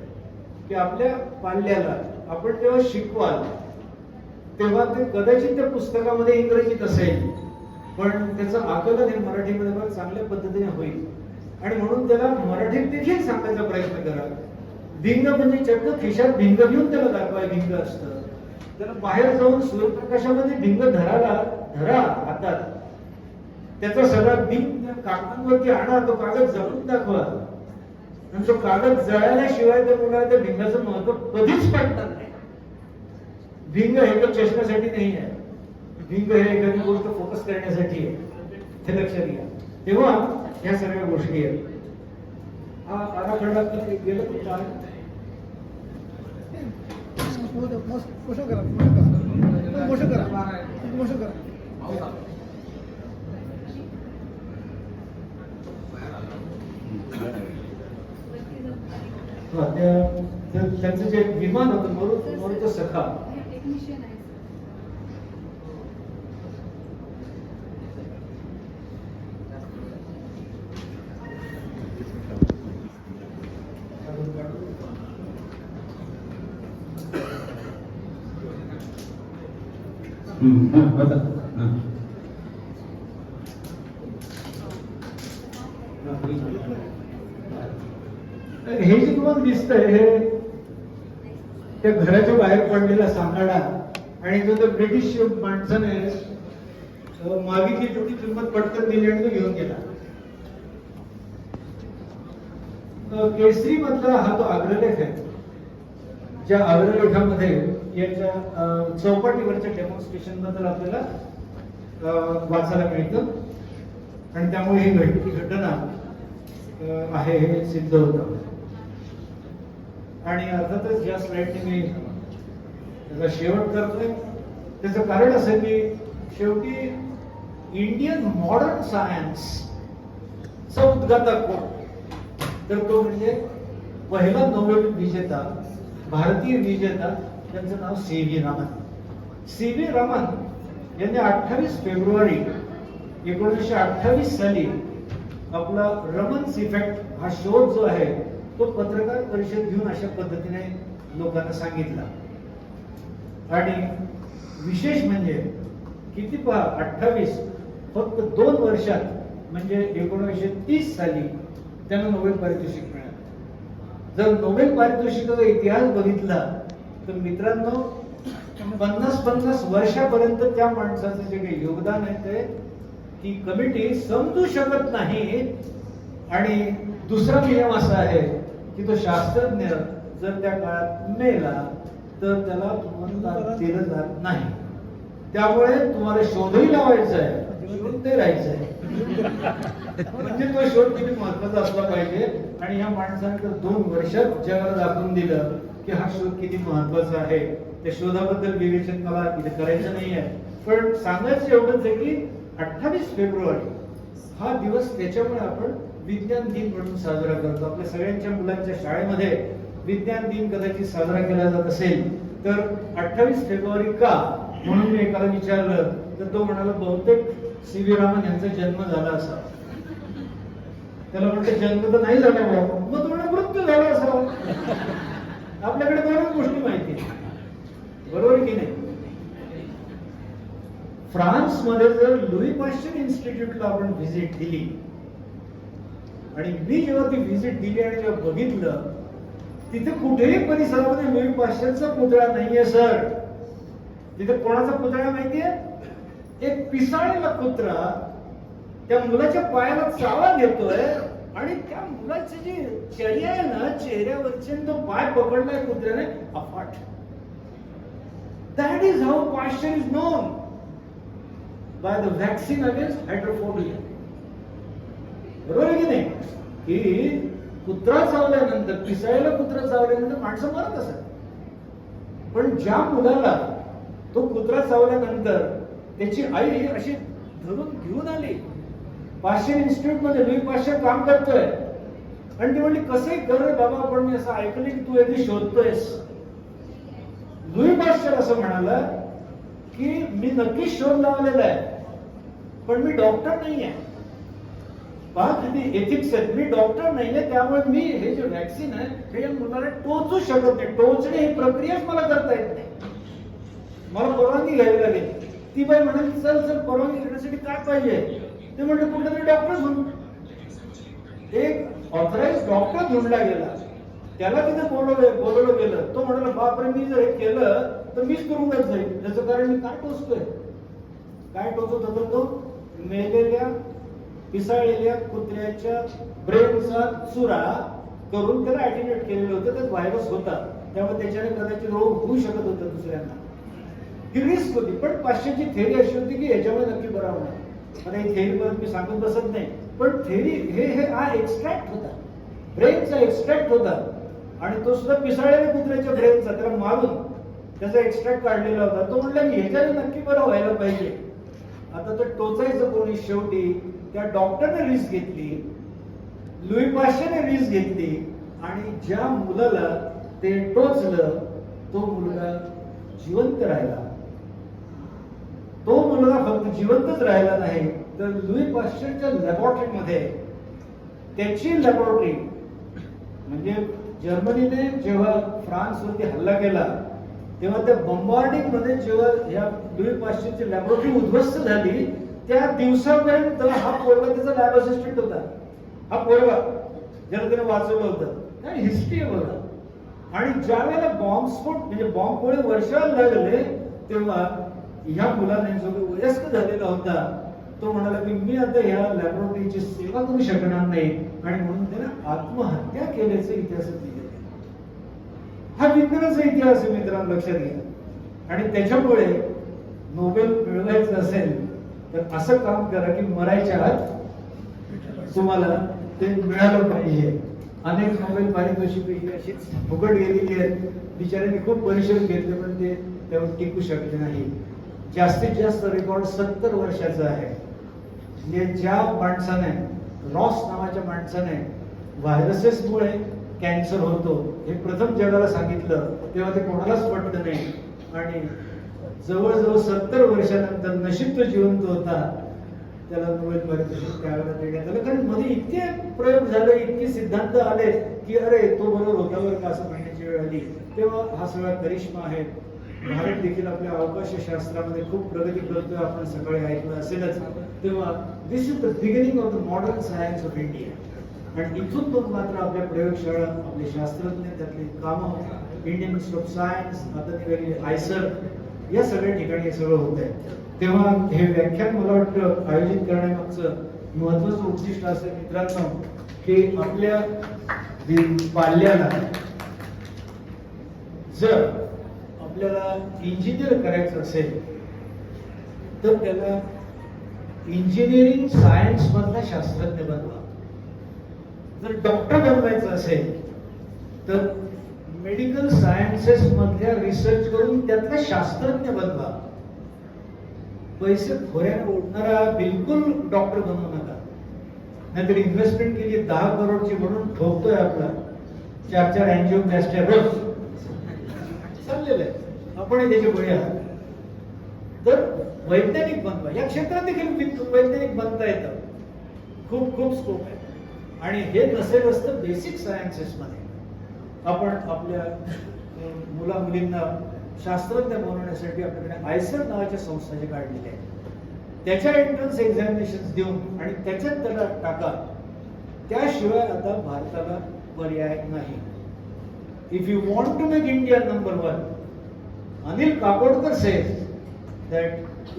की आपल्या पाल्याला आपण जेव्हा शिकवाल तेव्हा ते कदाचित त्या पुस्तकामध्ये इंग्रजीत असेल, पण त्याचं आकलन हे मराठीमध्ये फार चांगल्या पद्धतीने होईल. आणि म्हणून त्याला मराठीत देखील सांगायचा प्रयत्न करा. भिंग म्हणजे चक्क खिशात भिंग घेऊन त्याला दाखवाय भिंग असतं. त्याला बाहेर जाऊन सूर्यप्रकाशामध्ये भिंग धरा हातात. त्याचा सगळा भिंग कागदांवरती आणा, तो कागद जळून दाखवा. आणि तो कागद जळाल्याशिवाय त्या मुलाला त्या भिंगाचं महत्व कधीच पडणार नाही. भिंग हे तर चष्म्यासाठी नाही आहे. भिंग हे एखादी गोष्ट फोकस करण्यासाठी आहे, हे लक्षात घ्या. तेव्हा ह्या सगळ्या गोष्टी आहेत. हा आराखडा गेलं त्यांचं जे विमान होतं मरुत सखा, हे जे तुम्हाला दिसतंय हे त्या घराच्या बाहेर पडलेला सांगाडा, आणि जो त्या ब्रिटिश माणसाने मागितली तेवढी किंमत पटकन दिली आणि तो घेऊन गेला. केसरी मधला हा तो अग्रलेख आहे. ज्या अग्रलेखामध्ये याच्या चौपाटीवरच्या डेमॉन्स्ट्रेशन बद्दल आपल्याला वाचायला मिळतं. आणि त्यामुळे ही घटना आहे हे सिद्ध होतं. आणि अर्थातच या स्लाइडने मी त्याचा शेवट करतोय. त्याचं कारण असं की शेवटी इंडियन मॉडर्न सायन्सचा उद्गाता कोण, तर तो म्हणजे पहिला नोबेल विजेता, भारतीय विजेता, त्यांचं नाव सी.व्ही. रामन. सी.व्ही. रामन यांनी 28 फेब्रुवारी 1928 साली आपला रमन्स इफेक्ट हा शोध जो आहे तो पत्रकार परिषद घेऊन अशा पद्धतीने लोकांना सांगितला. आणि विशेष म्हणजे किती पहा, 28 फक्त 2 वर्षात म्हणजे 1930 साली त्यांना नोबेल पारितोषिक मिळालं. जर नोबेल पारितोषिकाचा इतिहास बघितला तर मित्रांनो 50 वर्षापर्यंत त्या माणसाचं जे काही योगदान आहे ते ही कमिटी समजू शकत नाही. आणि दुसरा नियम असा आहे की तो शास्त्रज्ञ जर त्या काळात मेला तर त्याला तुम्हाला दिलं जात नाही. त्यामुळे तुम्हाला शोधही लावायचा आहे, जिवंत राहायचं आहे. म्हणजे तो शोध किती महत्वाचा असला पाहिजे. आणि या माणसाने तर 2 वर्षात जगाला दाखवून दिलं की हा शोध किती महत्वाचा आहे. त्या शोधाबद्दल विवेचन मला इथे करायचं नाहीये, पण सांगायचं एवढंच आहे की 28 फेब्रुवारी हा दिवस त्याच्यामुळे आपण विज्ञान दिन म्हणून साजरा करतो. आपल्या सगळ्यांच्या मुलांच्या शाळेमध्ये विज्ञान दिन कदाचित साजरा केला जात असेल तर 28 फेब्रुवारी का म्हणून मी एकाला विचारलं तर तो म्हणाला बहुतेक सी.व्ही. रामन यांचा जन्म झाला असावा. त्याला म्हणते जन्म तर नाही झाला बाबा, मग तुम्हाला मृत्यू झाला असावा. आपल्याकडे दोनच गोष्टी माहिती आहेत. बरोबर की नाही? फ्रान्स मध्ये जर लुई पाश्चर इन्स्टिट्यूटला आपण व्हिजिट दिली आणि मी जेव्हा ती व्हिजिट दिली आणि जेव्हा बघितलं तिथे कुठेही परिसरामध्ये लुई पाश्चरचा पुतळा नाहीये सर. तिथे कोणाचा पुतळा माहितीये? एक पिसाळलेला कुत्रा त्या मुलाच्या पायाला चावा घेतोय आणि त्या मुलाची जी चर्या आहे ना चेहऱ्यावरची तो पाय पकडलाय कुत्र्याने अफाट. That is how Pasteur is known, by the vaccine against hydrophobia. बरोबर आहे की नाही? की कुत्रा चावल्यानंतर पिसाळलेला कुत्रा चावल्यानंतर माणसं मरत असत, पण ज्या मुलाला तो कुत्रा चावल्यानंतर त्याची आई अशी धरून घेऊन आली. पाश्चर इन्स्टिट्यूट मध्ये लुई पाश्चर काम करतोय आणि ती म्हणली कसंही कर रे बाबा, पण मी असं ऐकलं की तू एवढी शोधतोयस. लुई पाश्चर असं म्हणाला की मी नक्कीच शोध लावलेला आहे पण मी डॉक्टर नाहीये. पहा किती एथिक्स आहेत. मी डॉक्टर नाहीये त्यामुळे मी हे जे व्हॅक्सिन आहे हे या मुलाला टोचू शकत नाही. टोचणे ही प्रक्रियाच मला करता येत नाही, मला परवानगी घ्यावी लागेल. ती बाई म्हणाली चल चल परवानगी घेण्यासाठी काय पाहिजे? ते म्हणले कुठला तरी डॉक्टर म्हणून. एक ऑथराइज डॉक्टर ढूंढला गेला, त्याला तिथे बोलवलं गेलं. तो म्हणाला बापरे मी जर हे केलं तर मीच तुरुंगात जाईल. त्याचं कारण मी काय टोचतोय? काय टोचत होता तो? मेलेल्या पिसाळलेल्या कुत्र्याच्या ब्रेनचा चुरा करून त्याला ऍटिनेट केलेलं होतं. त्यात व्हायरस होता त्यामुळे त्याच्याने कदाचित रोग होऊ शकत होता दुसऱ्यांना. ही रिस्क होती. पण पाश्चरची थेअरी अशी होती की याच्यामुळे नक्की बरा होणार. आता ही थेअरी परत मी सांगत बसत नाही, पण थेअरी हे हा एक्स्ट्रॅक्ट होता, ब्रेनचा एक्स्ट्रॅक्ट होता आणि तो सुद्धा पिसाळलेल्या कुत्र्याच्या ब्रेनचा त्याला मारून त्याचा एक्स्ट्रॅक्ट काढलेला होता. तो म्हणला की ह्याच्याने नक्की बरं व्हायला पाहिजे. आता तर टोचायचं कोणी? शेवटी त्या डॉक्टरने रिस्क घेतली, लुई पाश्चरने रिस्क घेतली आणि ज्या मुलाला ते टोचलं तो मुलगा जिवंत राहिला. तो मुलगा फक्त जिवंतच राहिला नाही तर लुई पाश्चरच्या लॅबोरेटरीमध्ये त्याची लॅबोरेटरी म्हणजे जर्मनीने जेव्हा फ्रान्सवरती हल्ला केला तेव्हा त्या बॉम्बार्डिंग मध्ये जेव्हा या लुई पाश्चरची लॅबोरेटरी उद्ध्वस्त झाली त्या दिवसापर्यंत हा पोरगा त्याचा लॅब असिस्टंट होता. हा पोरगा ज्याला त्याने वाचवलं होतं. हिस्ट्री आहे बघा. आणि ज्या वेळेला बॉम्बस्फोट म्हणजे बॉम्बगोळे वर्षाला लागले तेव्हा ह्या मुलाने जो वयस्क झालेला होता तो म्हणाला की मी आता ह्या लॅबोरेटरीची सेवा करू शकणार नाही आणि म्हणून त्याने आत्महत्या केल्याचं इतिहासात लिहिलेलं आहे. हा विज्ञानाचा इतिहास आहे मित्रांनो, लक्षात घ्या. आणि त्याच्यामुळे नोबेल मिळवायचं असेल तर असं काम करा की मरायच्या आत तुम्हाला ते मिळालं पाहिजे. अनेक नोबेल पारितोषिके अशीच फुकट गेलेली आहेत. बिचाऱ्यांनी खूप परिश्रम घेतले पण ते त्यावर टिकू शकले नाही. जास्तीत जास्त रेकॉर्ड 70 वर्षाचा आहे. म्हणजे ज्या माणसाने रॉस नावाच्या माणसाने व्हायरसेसमुळे कॅन्सर होतो हे प्रथम जगाला सांगितलं तेव्हा ते कोणालाच पटलं नाही आणि जवळजवळ 70 वर्षानंतर नशीब तो जिवंत होता त्याला नोबेल पारितोषिक त्यावेळेला देण्यात आलं. कारण मध्ये इतके प्रयोग झाले, इतके सिद्धांत आले की अरे तो बरोबर होता बरं का असं म्हणण्याची वेळ आली. तेव्हा हा सगळा करिश्मा आहे. भारत देखील आपल्या अवकाश शास्त्रामध्ये खूप प्रगती करतोय, आपण सगळे ऐकलं असेलच. तेव्हा this is the beginning of the modern science of India. आणि इथून तो मात्र आपल्या प्रयोगशाळा, आपले शास्त्रज्ञ, त्यातले कामं, इंडियन इन्स्टिट्यूट ऑफ सायन्स, आता निघालेली आयसर, या सगळ्या ठिकाणी हे सगळं होत आहे. तेव्हा हे व्याख्यान मला वाटतं आयोजित करण्यामागचं महत्वाचं उद्दिष्ट असेल मित्रांनो की आपल्या पाल्याला जर आपल्याला इंजिनियर करायचं असेल तर त्याला इंजिनिअरिंग सायन्स मधला शास्त्रज्ञ बनवा. जर डॉक्टर बनवायचं असेल तर मेडिकल सायन्सेस मधल्या रिसर्च करून त्यातला शास्त्रज्ञ बनवा. पैसे खोऱ्याने उडणारा बिलकुल डॉक्टर बनवू नका. नाहीतर इन्व्हेस्टमेंट केली 10 करोडची म्हणून ठोकतोय आपला 4 अँजिओप्लास्टी रोज चाललेलं आहे, आपण त्याचे बळी आहात. तर वैज्ञानिक बनवा. या क्षेत्रात देखील वैज्ञानिक बनता येतं. खूप खूप स्कोप आहे. आणि हे नसेल असतं बेसिक सायन्सेस मध्ये आपण आपल्या मुला मुलींना शास्त्रज्ञ बनवण्यासाठी आपल्याकडे आयसर नावाच्या संस्था जे काढलेल्या आहेत त्याच्या एंट्रन्स एक्झामिनेशन देऊन आणि त्याच्यात त्याला टाका. त्याशिवाय आता भारताला पर्याय नाही. If you want to make India number 1, Anil Kakodkar says that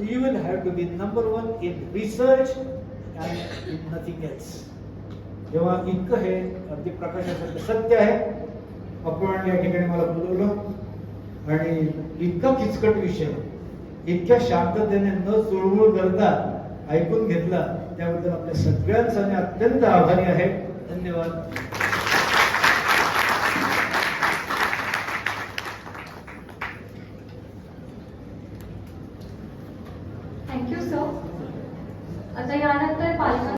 you will have to be number 1 in research and in nothing else. जेव्हा इतकं हे अगदी प्रकाशासारखं सत्य आहे. आपण या ठिकाणी मला बोलवलं आणि इतका किचकट विषय इतक्या शांततेने न चुळबुळ करता ऐकून घेतला त्याबद्दल आपल्या सगळ्यांचा मी अत्यंत आभारी आहे. धन्यवाद. Thank you sir. आता यानंतर पालकांना